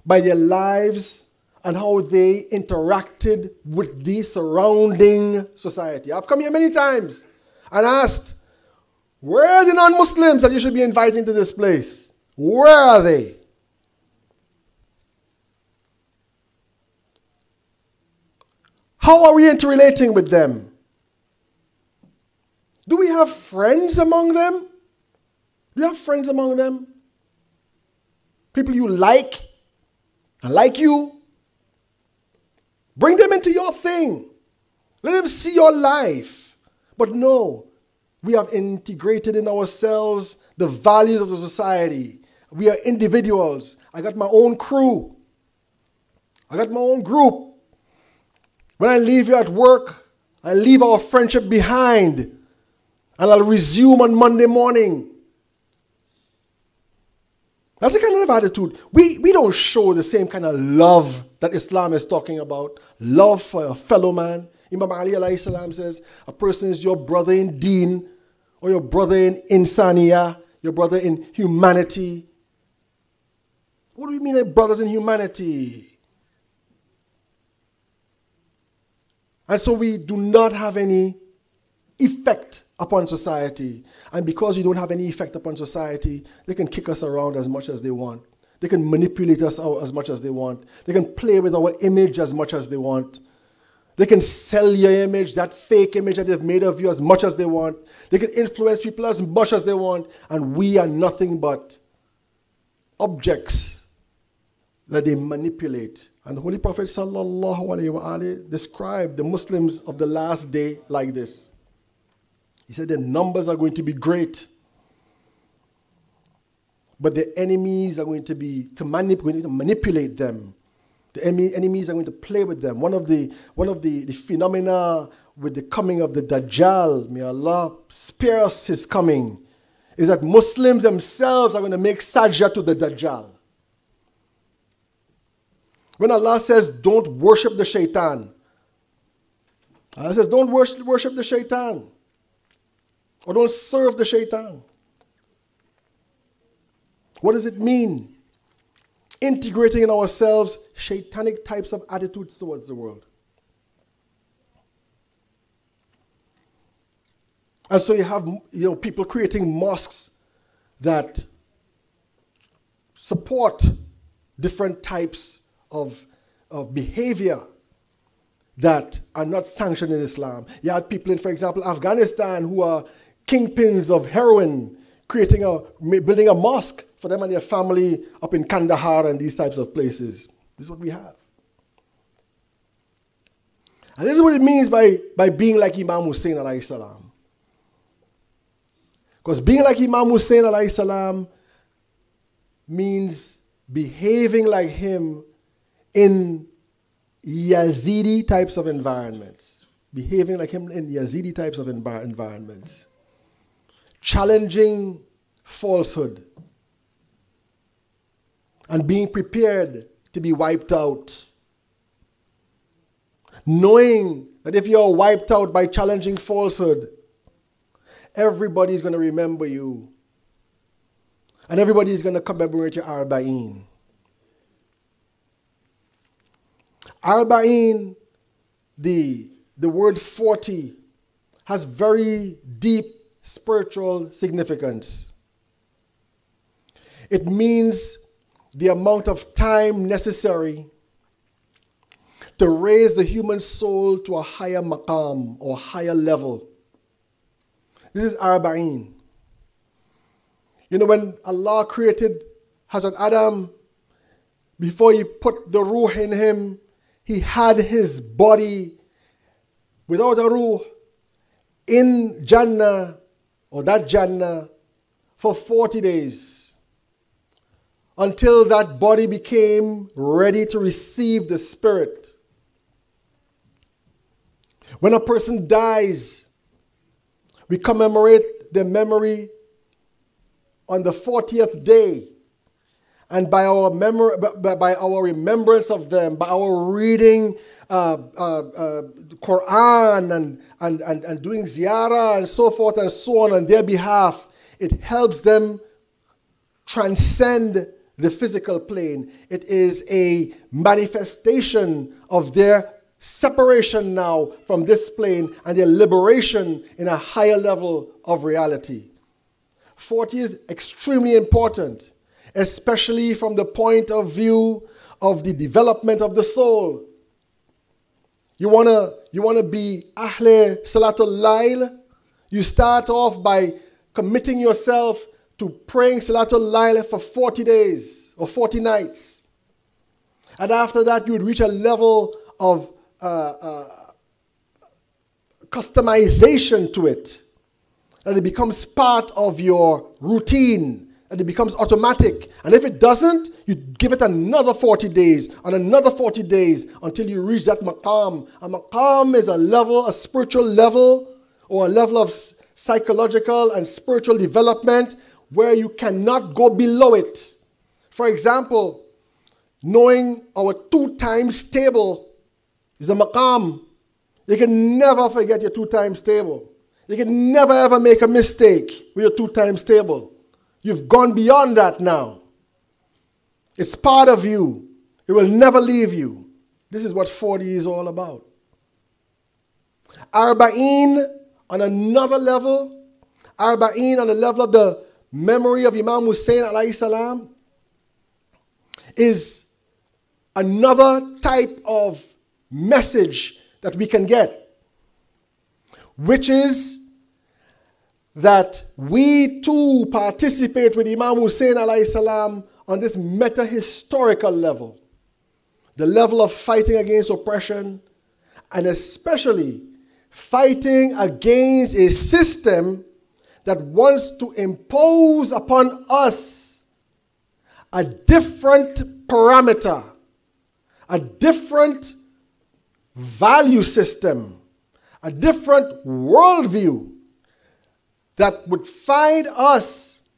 By their lives and how they interacted with the surrounding society. I've come here many times and asked, where are the non-Muslims that you should be inviting to this place? Where are they? How are we interrelating with them? Do we have friends among them? Do you have friends among them? People you like and like you? Bring them into your thing. Let them see your life. But no, we have integrated in ourselves the values of the society. We are individuals. I got my own crew. I got my own group. When I leave here at work, I leave our friendship behind, and I'll resume on Monday morning. That's the kind of attitude. We don't show the same kind of love that Islam is talking about. Love for a fellow man. Imam Ali alayhi salam says, a person is your brother in deen, or your brother in insaniya, your brother in humanity. What do we mean by brothers in humanity? And so we do not have any effect upon society. And because we don't have any effect upon society, they can kick us around as much as they want. They can manipulate us out as much as they want. They can play with our image as much as they want. They can sell your image, that fake image that they've made of you, as much as they want. They can influence people as much as they want. And we are nothing but objects that they manipulate. And the Holy Prophet sallallahu alaihi wasallam described the Muslims of the last day like this. He said the numbers are going to be great, but the enemies are going to manipulate them. The enemies are going to play with them. One of the phenomena with the coming of the Dajjal, may Allah spare us his coming, is that Muslims themselves are going to make sajda to the Dajjal. When Allah says, don't worship the shaitan, Allah says, don't worship the shaitan. Or don't serve the shaitan. What does it mean? Integrating in ourselves shaitanic types of attitudes towards the world. And so you have people creating mosques that support different types of behavior that are not sanctioned in Islam. You had people in, for example, Afghanistan who are kingpins of heroin, building a mosque for them and their family up in Kandahar and these types of places. This is what we have. And this is what it means by being like Imam Hussein alayhi salam. Because being like Imam Hussein alayhi salam means behaving like him in Yazidi types of environments. Behaving like him in Yazidi types of environments. Challenging falsehood. And being prepared to be wiped out. Knowing that if you're wiped out by challenging falsehood, everybody's going to remember you. And everybody's going to commemorate your Arbaeen. Arbaeen, the word 40, has very deep spiritual significance. It means the amount of time necessary to raise the human soul to a higher maqam or higher level. This is Arbaeen. You know, when Allah created Hazrat Adam, before he put the ruh in him, he had his body without a ruh in Jannah, or that Jannah, for 40 days. Until that body became ready to receive the spirit. When a person dies, we commemorate their memory on the 40th day. And by our remembrance of them, by our reading Quran and doing ziyarah and so forth and so on their behalf, it helps them transcend the physical plane. It is a manifestation of their separation now from this plane and their liberation in a higher level of reality. 40 is extremely important, especially from the point of view of the development of the soul. You wanna be Ahle Salatul Layl? You start off by committing yourself to praying Salatul Layl for 40 days or 40 nights. And after that, you would reach a level of customization to it. And it becomes part of your routine and it becomes automatic. And if it doesn't, you give it another 40 days and another 40 days until you reach that maqam. A maqam is a level, a spiritual level, or a level of psychological and spiritual development where you cannot go below it. For example, knowing our 2 times table is a maqam. You can never forget your 2 times table. You can never ever make a mistake with your 2 times table. You've gone beyond that now. It's part of you. It will never leave you. This is what 40 is all about. Arbaeen on another level, Arbaeen on the level of the memory of Imam Hussein alayhi salam, is another type of message that we can get, which is that we too participate with Imam Hussein alayhi salam on this meta-historical level, the level of fighting against oppression, and especially fighting against a system that wants to impose upon us a different parameter, a different value system, a different worldview that would find us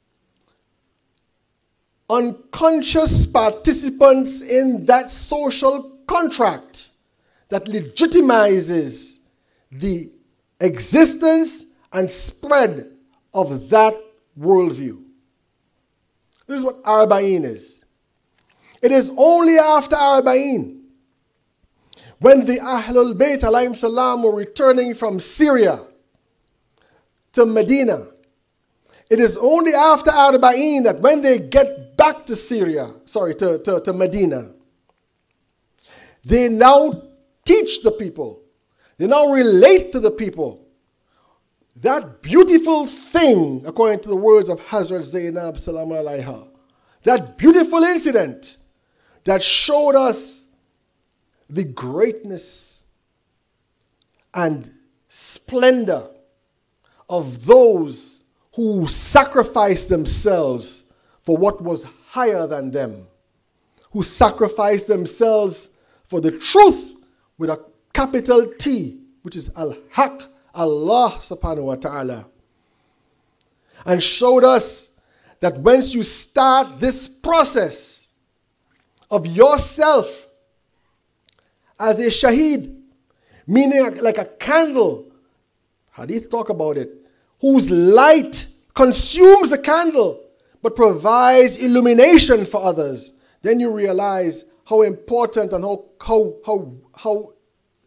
unconscious participants in that social contract that legitimizes the existence and spread of that worldview. This is what Arbaeen is. It is only after Arbaeen, when the Ahlul Bayt alayhim salam were returning from Syria to Medina, it is only after Arbaeen that when they get back to to Medina, they now teach the people, they now relate to the people that beautiful thing, according to the words of Hazrat Zainab salam alayha, that beautiful incident that showed us the greatness and splendor of those who sacrificed themselves for what was higher than them, who sacrificed themselves for the truth with a capital T, which is Al-Haq, Allah subhanahu wa ta'ala, and showed us that once you start this process of yourself as a shaheed, meaning like a candle, hadith talk about it, whose light consumes the candle but provides illumination for others, then you realize how important and how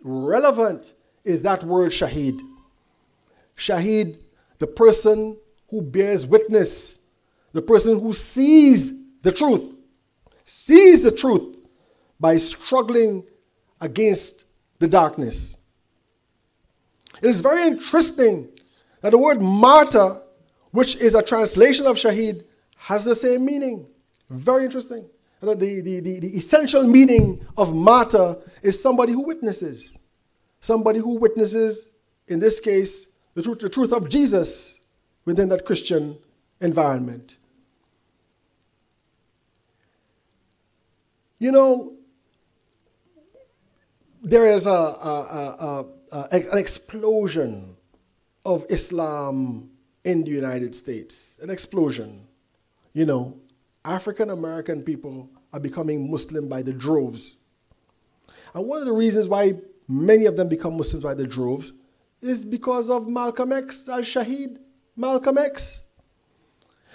relevant is that word shaheed. Shaheed, the person who bears witness, the person who sees the truth by struggling against the darkness. It is very interesting that the word martyr, which is a translation of shaheed, has the same meaning. Very interesting. The essential meaning of martyr is somebody who witnesses. Somebody who witnesses, in this case, the truth of Jesus within that Christian environment. You know, there is an explosion of Islam in the United States. An explosion. You know, African American people are becoming Muslim by the droves. And one of the reasons why many of them become Muslims by the droves is because of Malcolm X, al-Shaheed, Malcolm X.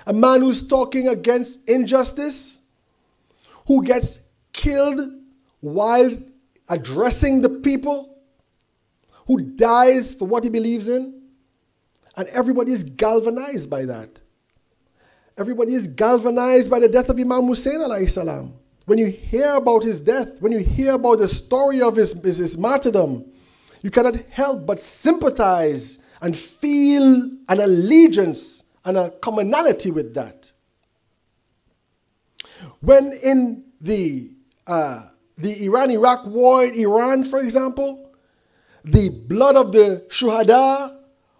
A man who's talking against injustice, who gets killed while addressing the people, who dies for what he believes in. And everybody is galvanized by that. Everybody is galvanized by the death of Imam Hussein alayhi salam. When you hear about his death, when you hear about the story of his martyrdom, you cannot help but sympathize and feel an allegiance and a commonality with that. When in the Iran-Iraq war in Iran, for example, the blood of the shuhada,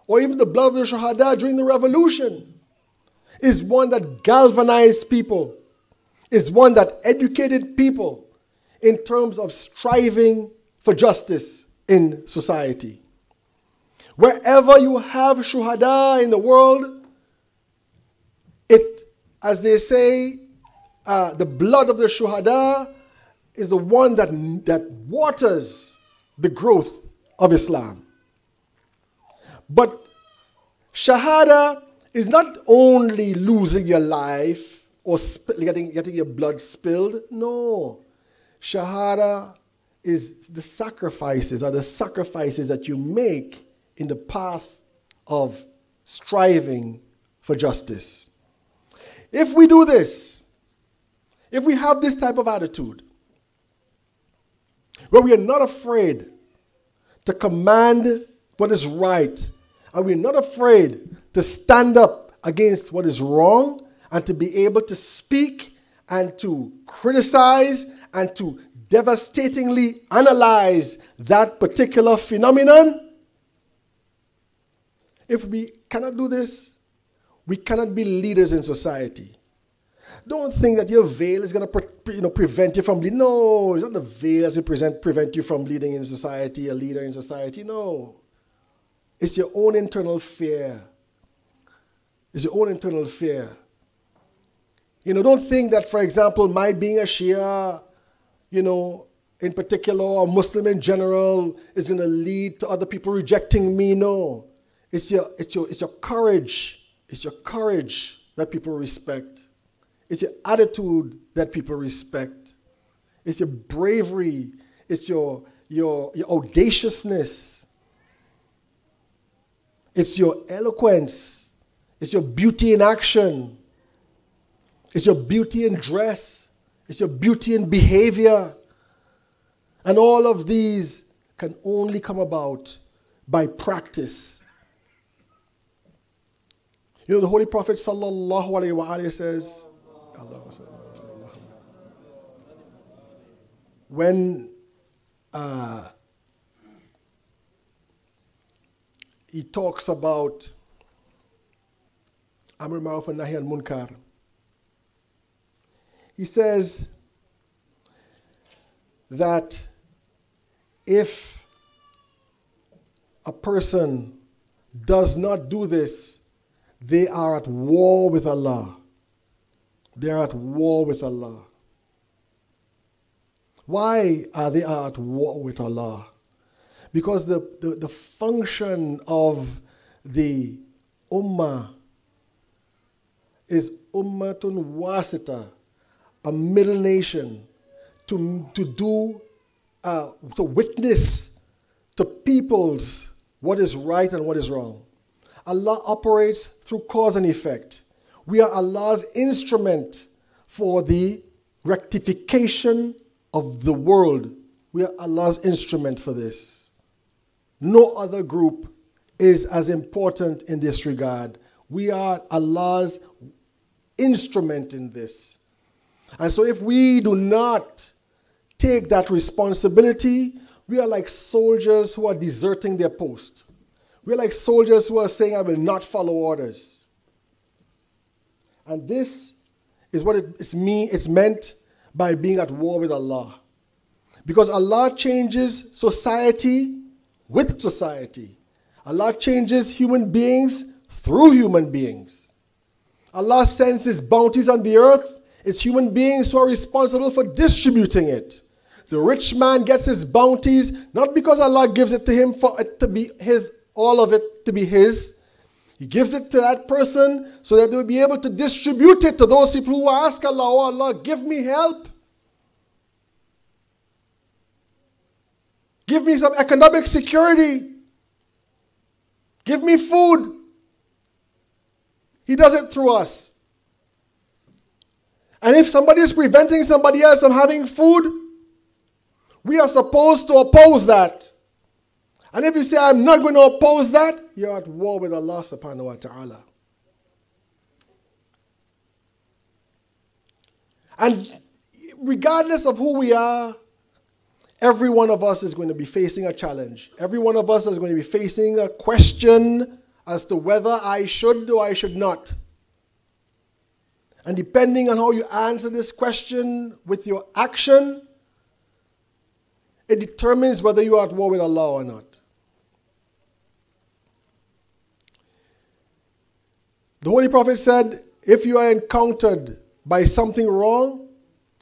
or even the blood of the shuhada during the revolution, is one that galvanized people, is one that educated people in terms of striving for justice in society. Wherever you have shuhada in the world, it, as they say, the blood of the shuhada is the one that waters the growth of Islam. But shahada is not only losing your life or getting your blood spilled. No. Shahada is the sacrifices that you make in the path of striving for justice. If we do this, if we have this type of attitude, where we are not afraid to command what is right, and we're not afraid to stand up against what is wrong, and to be able to speak and to criticize and to devastatingly analyze that particular phenomenon, if we cannot do this, we cannot be leaders in society. Don't think that your veil is going to prevent you from leading. No, it's not the veil as it prevent you from leading in society, a leader in society. No. It's your own internal fear. It's your own internal fear. Don't think that, for example, my being a Shia, in particular, or Muslim in general, is going to lead to other people rejecting me. No. It's your courage. It's your courage that people respect. It's your attitude that people respect. It's your bravery. It's your audaciousness. It's your eloquence. It's your beauty in action. It's your beauty in dress. It's your beauty in behavior. And all of these can only come about by practice. The Holy Prophet sallallahu alaihi wasallam says, when he talks about Amr Ma'ruf and Nahi al-Munkar, he says that if a person does not do this, they are at war with Allah. They are at war with Allah. Why are they at war with Allah? Because the function of the ummah is ummatun wasita, a middle nation, to witness to peoples what is right and what is wrong. Allah operates through cause and effect. We are Allah's instrument for the rectification of the world. We are Allah's instrument for this. No other group is as important in this regard. We are Allah's instrument in this. And so if we do not take that responsibility, we are like soldiers who are deserting their post. We are like soldiers who are saying, I will not follow orders. And this is what it's meant by being at war with Allah. Because Allah changes society with society. Allah changes human beings through human beings. Allah sends His bounties on the earth. It's human beings who are responsible for distributing it. The rich man gets his bounties not because Allah gives it to him for it to be his, all of it to be his. He gives it to that person so that they will be able to distribute it to those people who ask Allah, oh Allah, give me help. Give me some economic security. Give me food. He does it through us. And if somebody is preventing somebody else from having food, we are supposed to oppose that. And if you say, I'm not going to oppose that, you're at war with Allah subhanahu wa ta'ala. And regardless of who we are, every one of us is going to be facing a challenge. Every one of us is going to be facing a question as to whether I should or I should not. And depending on how you answer this question with your action, it determines whether you are at war with Allah or not. The Holy Prophet said, if you are encountered by something wrong,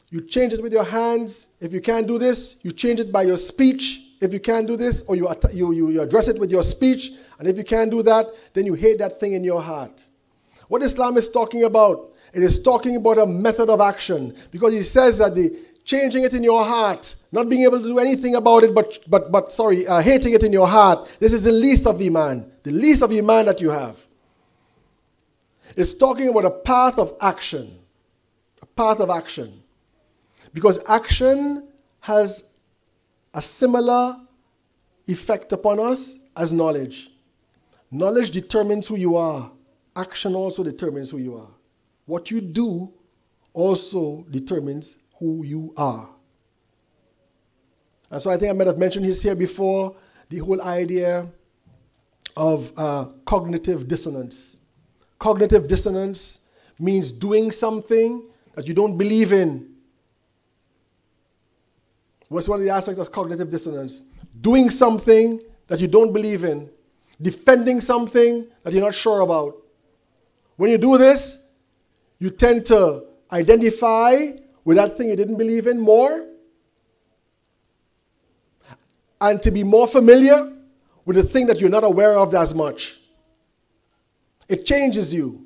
you change it with your hands. If you can't do this, you change it by your speech. If you can't do this, or you address it with your speech. And if you can't do that, then you hate that thing in your heart. What Islam is talking about, it is talking about a method of action. Because he says that the changing it in your heart, not being able to do anything about it, hating it in your heart, this is the least of Iman. The least of Iman that you have. It's talking about a path of action. A path of action. Because action has a similar effect upon us as knowledge. Knowledge determines who you are. Action also determines who you are. What you do also determines who you are. And so I think I might have mentioned this here before, the whole idea of cognitive dissonance. Cognitive dissonance means doing something that you don't believe in. What's one of the aspects of cognitive dissonance? Doing something that you don't believe in. Defending something that you're not sure about. When you do this, you tend to identify with that thing you didn't believe in more, and to be more familiar with the thing that you're not aware of as much. It changes you.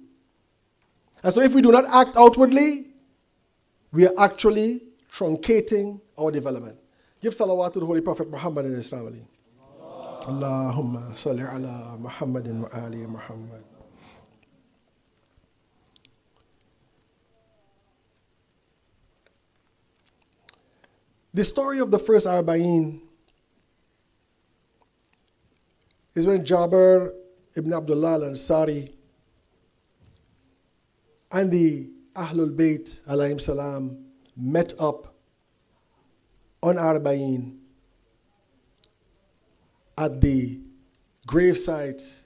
And so if we do not act outwardly, we are actually truncating our development. Give salawat to the Holy Prophet Muhammad and his family. Allahumma salli ala Muhammadin wa ali Muhammad. The story of the first Arbaeen is when Shabbir ibn Abdullah al-Ansari and the Ahlul Bayt alayhim salam met up on Arbaeen at the gravesite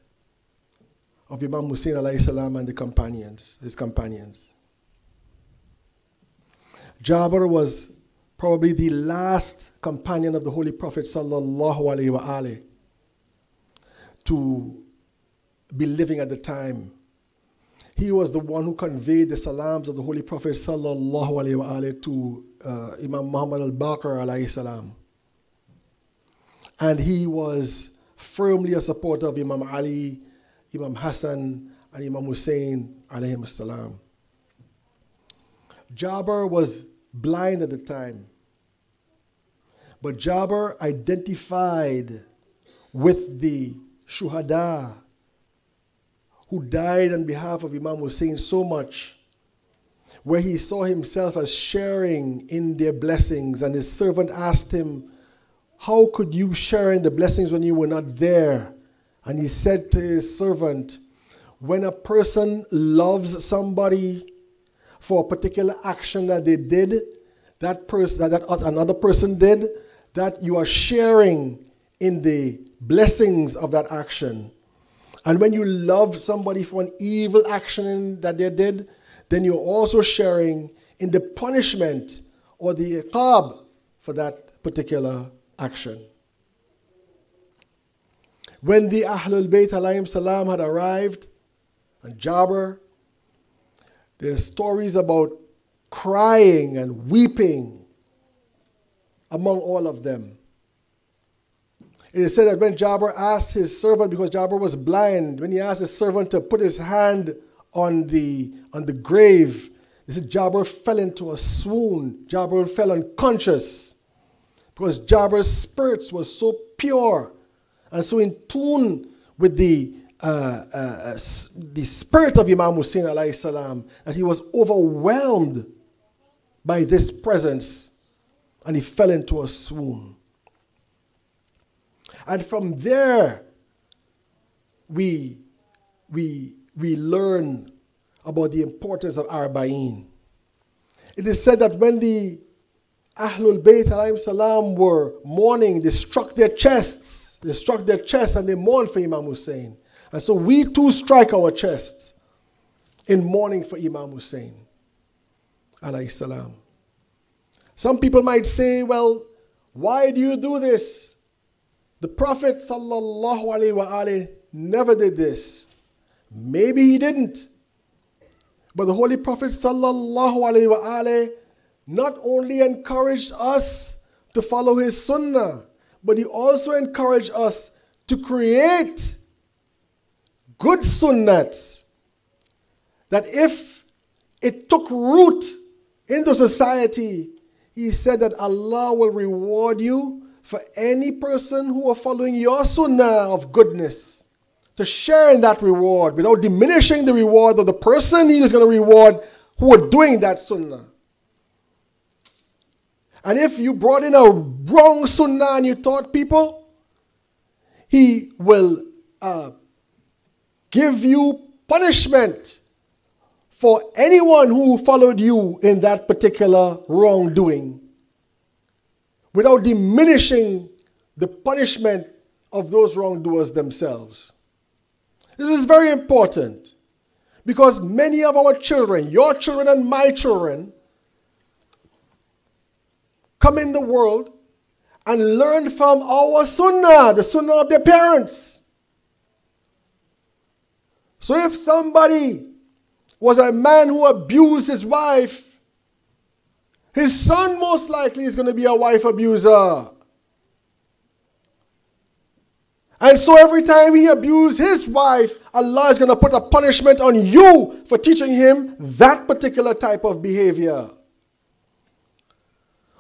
of Imam Hussein alayhi salam and his companions. Shabbir was probably the last companion of the Holy Prophet sallallahu alaihi wasallam to be living at the time. He was the one who conveyed the salams of the Holy Prophet sallallahu alaihi wasallam to Imam Muhammad al-Baqir alayhi salam. And he was firmly a supporter of Imam Ali, Imam Hassan, and Imam Hussein alayhim salam. Shabbir was blind at the time. But Shabbir identified with the shuhada who died on behalf of Imam Hussein so much, where he saw himself as sharing in their blessings. And his servant asked him, how could you share in the blessings when you were not there? And he said to his servant, when a person loves somebody for a particular action that they did, that another person did, that you are sharing in the blessings of that action. And when you love somebody for an evil action that they did, then you're also sharing in the punishment or the iqab for that particular action. When the Ahlul Bayt alayhim salam had arrived and Shabbir, there's stories about crying and weeping among all of them. It is said that when Shabbir asked his servant, because Shabbir was blind, when he asked his servant to put his hand on the grave, he said Shabbir fell into a swoon. Shabbir fell unconscious because Shabbir's spirits was so pure and so in tune with the spirit of Imam Hussein alayhi salam that he was overwhelmed by this presence. And he fell into a swoon. And from there, we learn about the importance of Arbaeen. It is said that when the Ahlul Bayt alayhim salam were mourning, they struck their chests. They struck their chests and they mourned for Imam Hussein. And so we too strike our chests in mourning for Imam Hussein. alayhi salam. Some people might say, well, why do you do this? The Prophet sallallahu alaihi wasallam never did this. Maybe he didn't. But the Holy Prophet sallallahu alaihi wasallam not only encouraged us to follow his sunnah, but he also encouraged us to create good sunnats that if it took root into society, he said that Allah will reward you for any person who are following your sunnah of goodness, to share in that reward without diminishing the reward of the person he is going to reward who are doing that sunnah. And if you brought in a wrong sunnah and you taught people, he will give you punishment for anyone who followed you in that particular wrongdoing, without diminishing the punishment of those wrongdoers themselves. This is very important because many of our children, your children and my children, come in the world and learn from our sunnah, the sunnah of their parents. So if somebody was a man who abused his wife, his son most likely is going to be a wife abuser. And so every time he abused his wife, Allah is going to put a punishment on you for teaching him that particular type of behavior.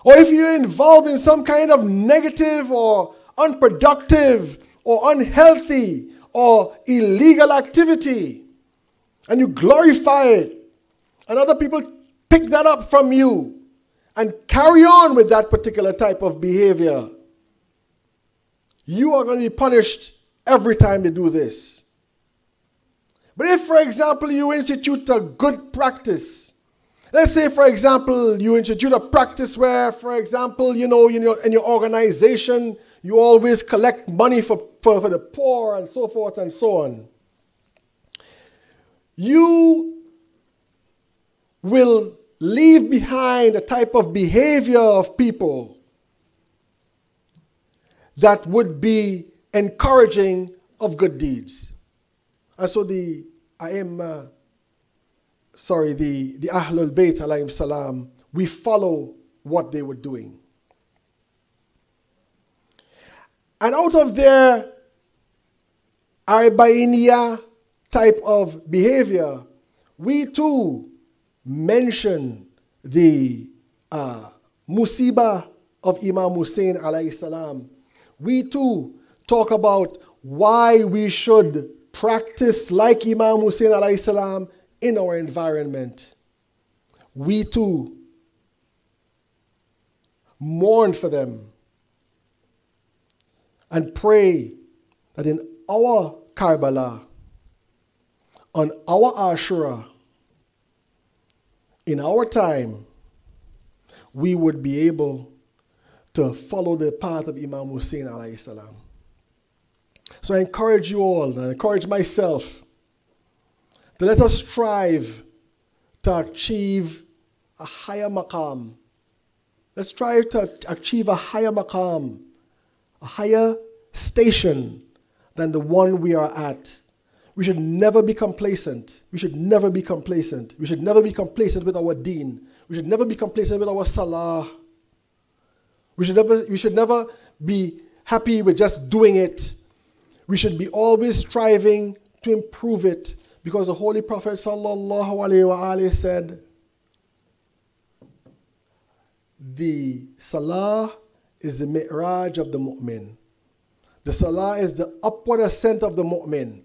Or if you're involved in some kind of negative or unproductive or unhealthy or illegal activity, and you glorify it, and other people pick that up from you and carry on with that particular type of behavior, you are going to be punished every time they do this. But if, for example, you institute a good practice, let's say, for example, you institute a practice where, for example, in your organization, you always collect money for the poor and so forth and so on. You will leave behind a type of behavior of people that would be encouraging of good deeds. And so the Ahlul Bayt alayhim salam, we follow what they were doing. And out of their Arbaeen type of behavior, we too mention the musibah of Imam Hussein alayhi salam. We too talk about why we should practice like Imam Hussein alayhi salam in our environment. We too mourn for them and pray that in our Karbala, on our Ashura, in our time, we would be able to follow the path of Imam Hussein alayhi salam. So I encourage you all, and I encourage myself, to let us strive to achieve a higher maqam. Let's strive to achieve a higher maqam, a higher station than the one we are at. We should never be complacent. We should never be complacent. We should never be complacent with our deen. We should never be complacent with our salah. We should never be happy with just doing it. We should be always striving to improve it, because the Holy Prophet sallallahu alaihi wasallam said, the salah is the mi'raj of the mu'min. The salah is the upward ascent of the mu'min.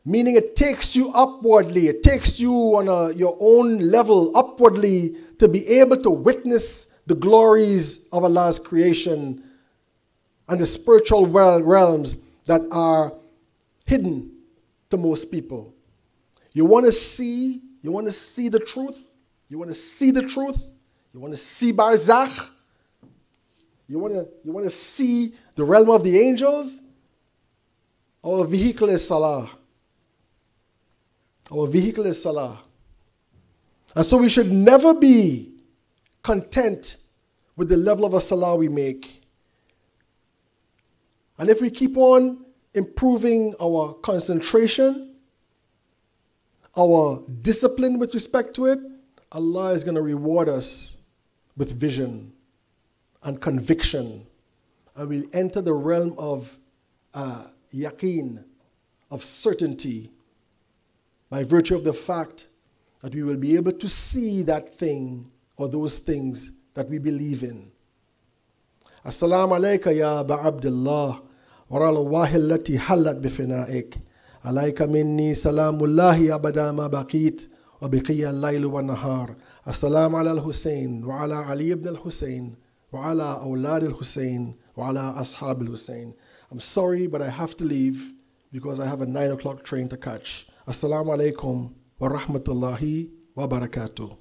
Meaning it takes you upwardly. It takes you on your own level upwardly to be able to witness the glories of Allah's creation and the spiritual realms that are hidden to most people. You want to see the truth? You want to see the truth? You want to see Barzakh? You want to see the realm of the angels? Our vehicle is salah. Our vehicle is salah. And so we should never be content with the level of a salah we make. And if we keep on improving our concentration, our discipline with respect to it, Allah is going to reward us with vision and conviction. And we'll enter the realm of yaqeen, of certainty, by virtue of the fact that we will be able to see that thing or those things that we believe in. Assalamu alayka ya Aba Abdullah wa rawahi allati halat bifina'ik. Alayka minni salamullahi abada ma baqit wa biqiya al-layl wa nahar. Assalamu ala al-Husayn wa ala Ali ibn al-Husayn wa ala awlad al-Husayn wa ala ashab al-Husayn. I'm sorry, but I have to leave because I have a 9 o'clock train to catch. Assalamu alaikum wa rahmatullahi wa barakatuh.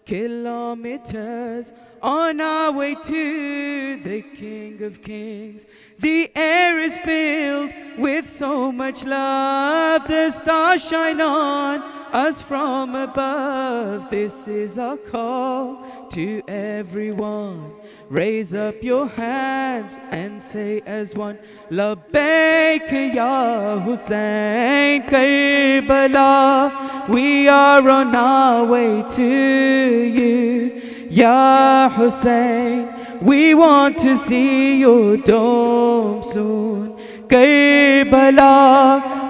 Kilometers on our way to the King of Kings. The air is filled with so much love. The stars shine on us from above. This is our call to everyone. Raise up your hands and say as one, Labbaik ya Hussein Karbala. We are on our way to you, Ya Hussein. We want to see your dome soon. Karbala,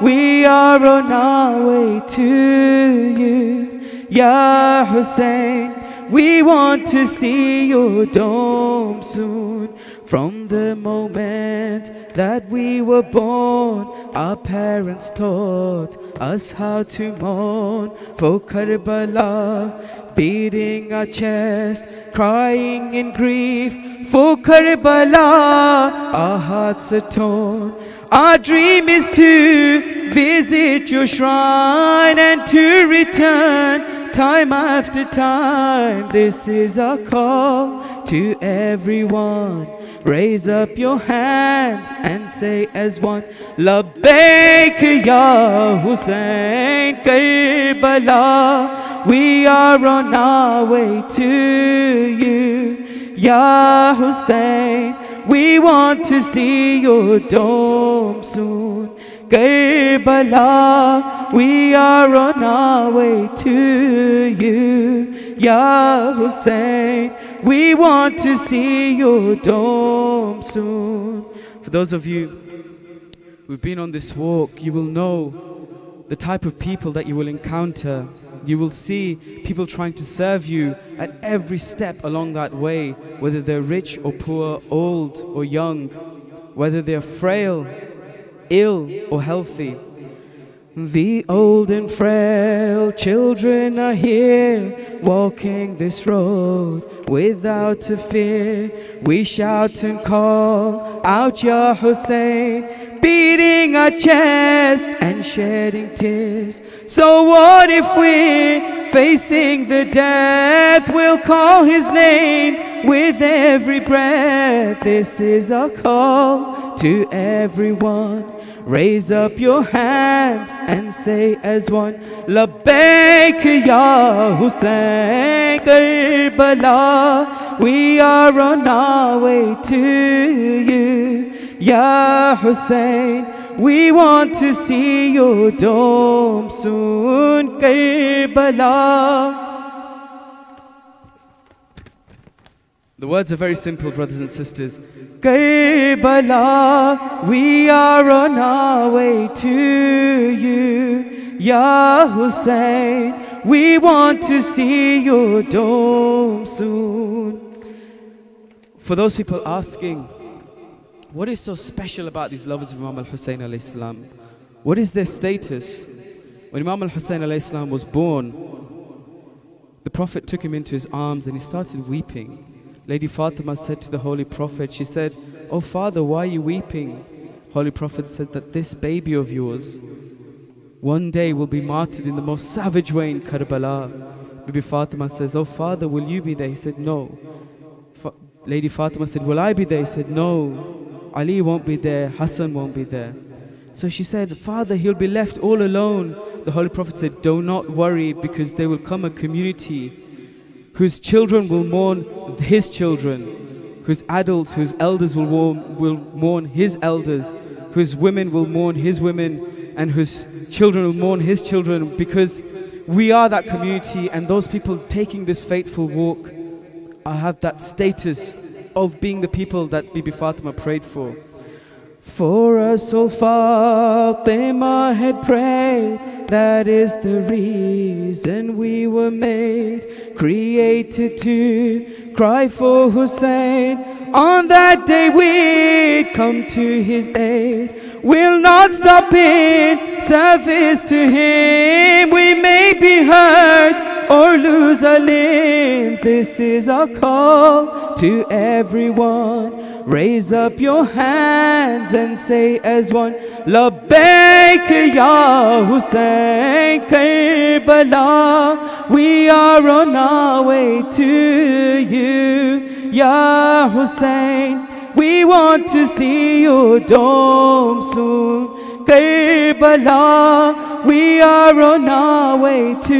we are on our way to you, Ya Hussein. We want to see your dome soon. From the moment that we were born born, our parents taught us how to mourn for Karbala, beating our chest, crying in grief for Karbala. Our hearts are torn. Our dream is to visit your shrine and to return time after time. This is our call to everyone. Raise up your hands and say as one, Labbaik ya Hussein Karbala. We are on our way to you, Ya Hussein. We want to see your dome soon, Karbala. We are on our way to you, Ya Hussein. We want to see your dome soon. For those of you who've been on this walk, you will know the type of people that you will encounter. You will see people trying to serve you at every step along that way, whether they're rich or poor, old or young, whether they're frail, ill or healthy. The old and frail children are here, walking this road without a fear. We shout and call out, Ya Hussein, beating our chest and shedding tears. So what if we're facing the death? We'll call his name with every breath. This is our call to everyone. Raise up your hands and say as one, Labbaik ya Hussein Karbala. We are on our way to you, Ya Hussein. We want to see your dome soon, Karbala. The words are very simple, brothers and sisters. Karbala, we are on our way to you, Ya Hussein. We want to see your dome soon. For those people asking, what is so special about these lovers of Imam al-Hussein alayhi salam? What is their status? When Imam al-Hussein alayhi salam was born, the Prophet took him into his arms and he started weeping. Lady Fatima said to the Holy Prophet, she said, "Oh Father, why are you weeping?" Holy Prophet said that this baby of yours one day will be martyred in the most savage way in Karbala. Bibi Fatima says, "Oh Father, will you be there?" He said, "No." Lady Fatima said, "Will I be there?" He said, "No. Ali won't be there, Hassan won't be there." So she said, "Father, he'll be left all alone." The Holy Prophet said, "Do not worry, because there will come a community whose children will mourn his children, whose adults, whose elders will mourn his elders, whose women will mourn his women, and whose children will mourn his children, because we are that community, and those people taking this fateful walk have that status of being the people that Bibi Fatima prayed for. For us, O Fatima had prayed, that is the reason we were made, created to cry for Hussein. On that day we'd come to his aid. We'll not stop in service to him. We may be hurt or lose our limbs. This is our call to everyone. Raise up your hands and say as one, Labbaik ya Hussein Karbala. We are on our way to you, Ya Hussein. We want to see your dome soon, Karbala. We are on our way to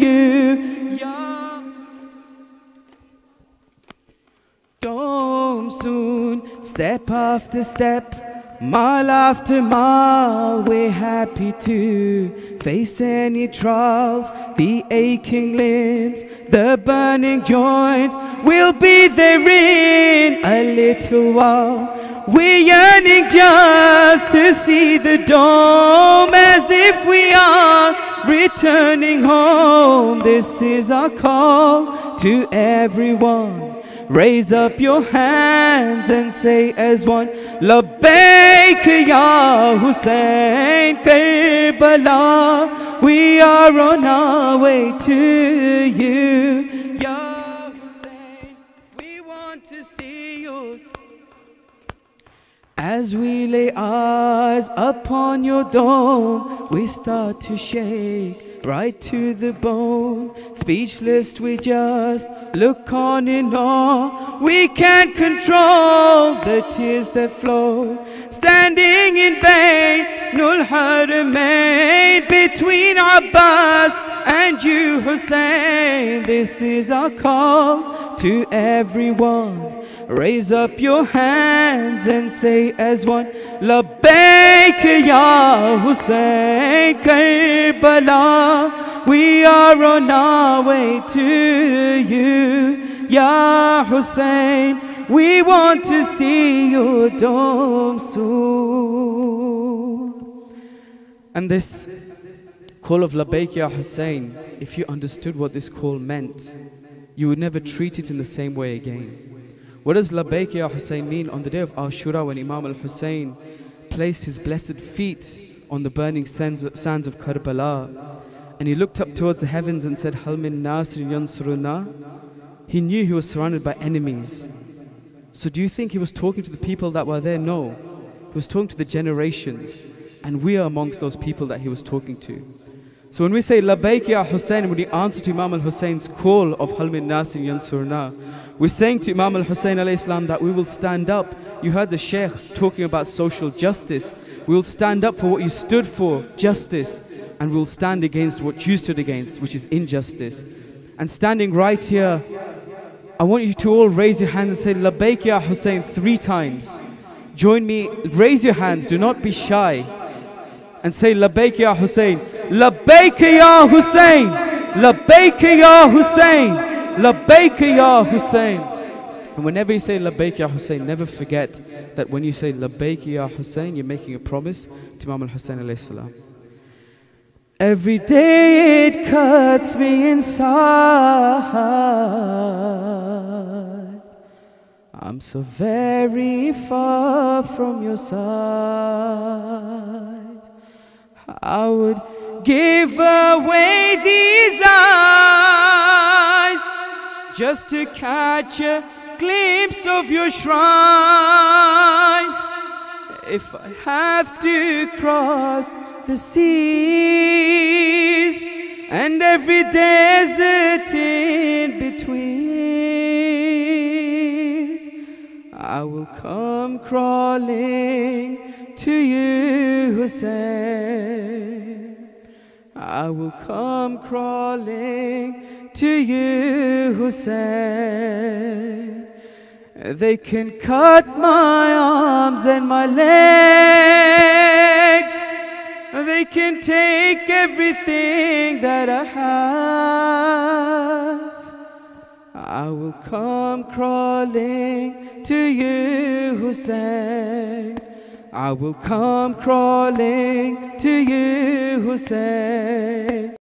you, Ya dome soon. Step after step, mile after mile, we're happy to face any trials. The aching limbs, the burning joints, we'll be there in a little while. We're yearning just to see the dome, as if we are returning home. This is our call to everyone. raise up your hands and say as one, Labbaik ya Hussein, Karbala, we are on our way to you. Ya Hussein, we want to see you. As we lay eyes upon your dome, we start to shake right to the bone. Speechless, we just look on in awe. We can't control the tears that flow. Standing in Baynul Haramain, between Abbas and you, Hussein, this is our call to everyone. Raise up your hands and say as one, Labbaik ya Hussein, Karbala, we are on our way to you. Ya Hussein, we want to see your dome soon. And this call of Labbaik ya Hussein, if you understood what this call meant, you would never treat it in the same way again. What does Labbaik ya Hussein mean? On the day of Ashura, when Imam al-Hussein placed his blessed feet on the burning sands of Karbala, and he looked up towards the heavens and said, Hal min nasrin yansuruna, he knew he was surrounded by enemies. So do you think he was talking to the people that were there? No. He was talking to the generations, and we are amongst those people that he was talking to. So when we say Labbaik ya Hussein, when we answer to Imam al-Hussein's call of Hal min nasrin yansuruna, we're saying to Imam al-Hussein alayhi salam that we will stand up. You heard the sheikhs talking about social justice. We will stand up for what you stood for, justice, and we will stand against what you stood against, which is injustice. And standing right here, I want you to all raise your hands and say Labbaik ya Hussein 3 times. Join me, raise your hands, do not be shy. And say Labbaik ya Hussein, Labbaik ya Hussein, Labbaik ya Hussein, Labbaik ya Hussein. And whenever you say Labbaik ya Hussein, never forget that when you say Labbaik ya Hussein, you're making a promise to Imam al-Hussein alayhi salam. Every day it cuts me inside. I'm so very far from your side. I would give away these eyes just to catch a glimpse of your shrine. If I have to cross the seas and every desert in between, I will come crawling to you, Hussein. I will come crawling to you, Hussein. They can cut my arms and my legs. They can take everything that I have. I will come crawling to you, Hussein. I will come crawling to you, Hussein.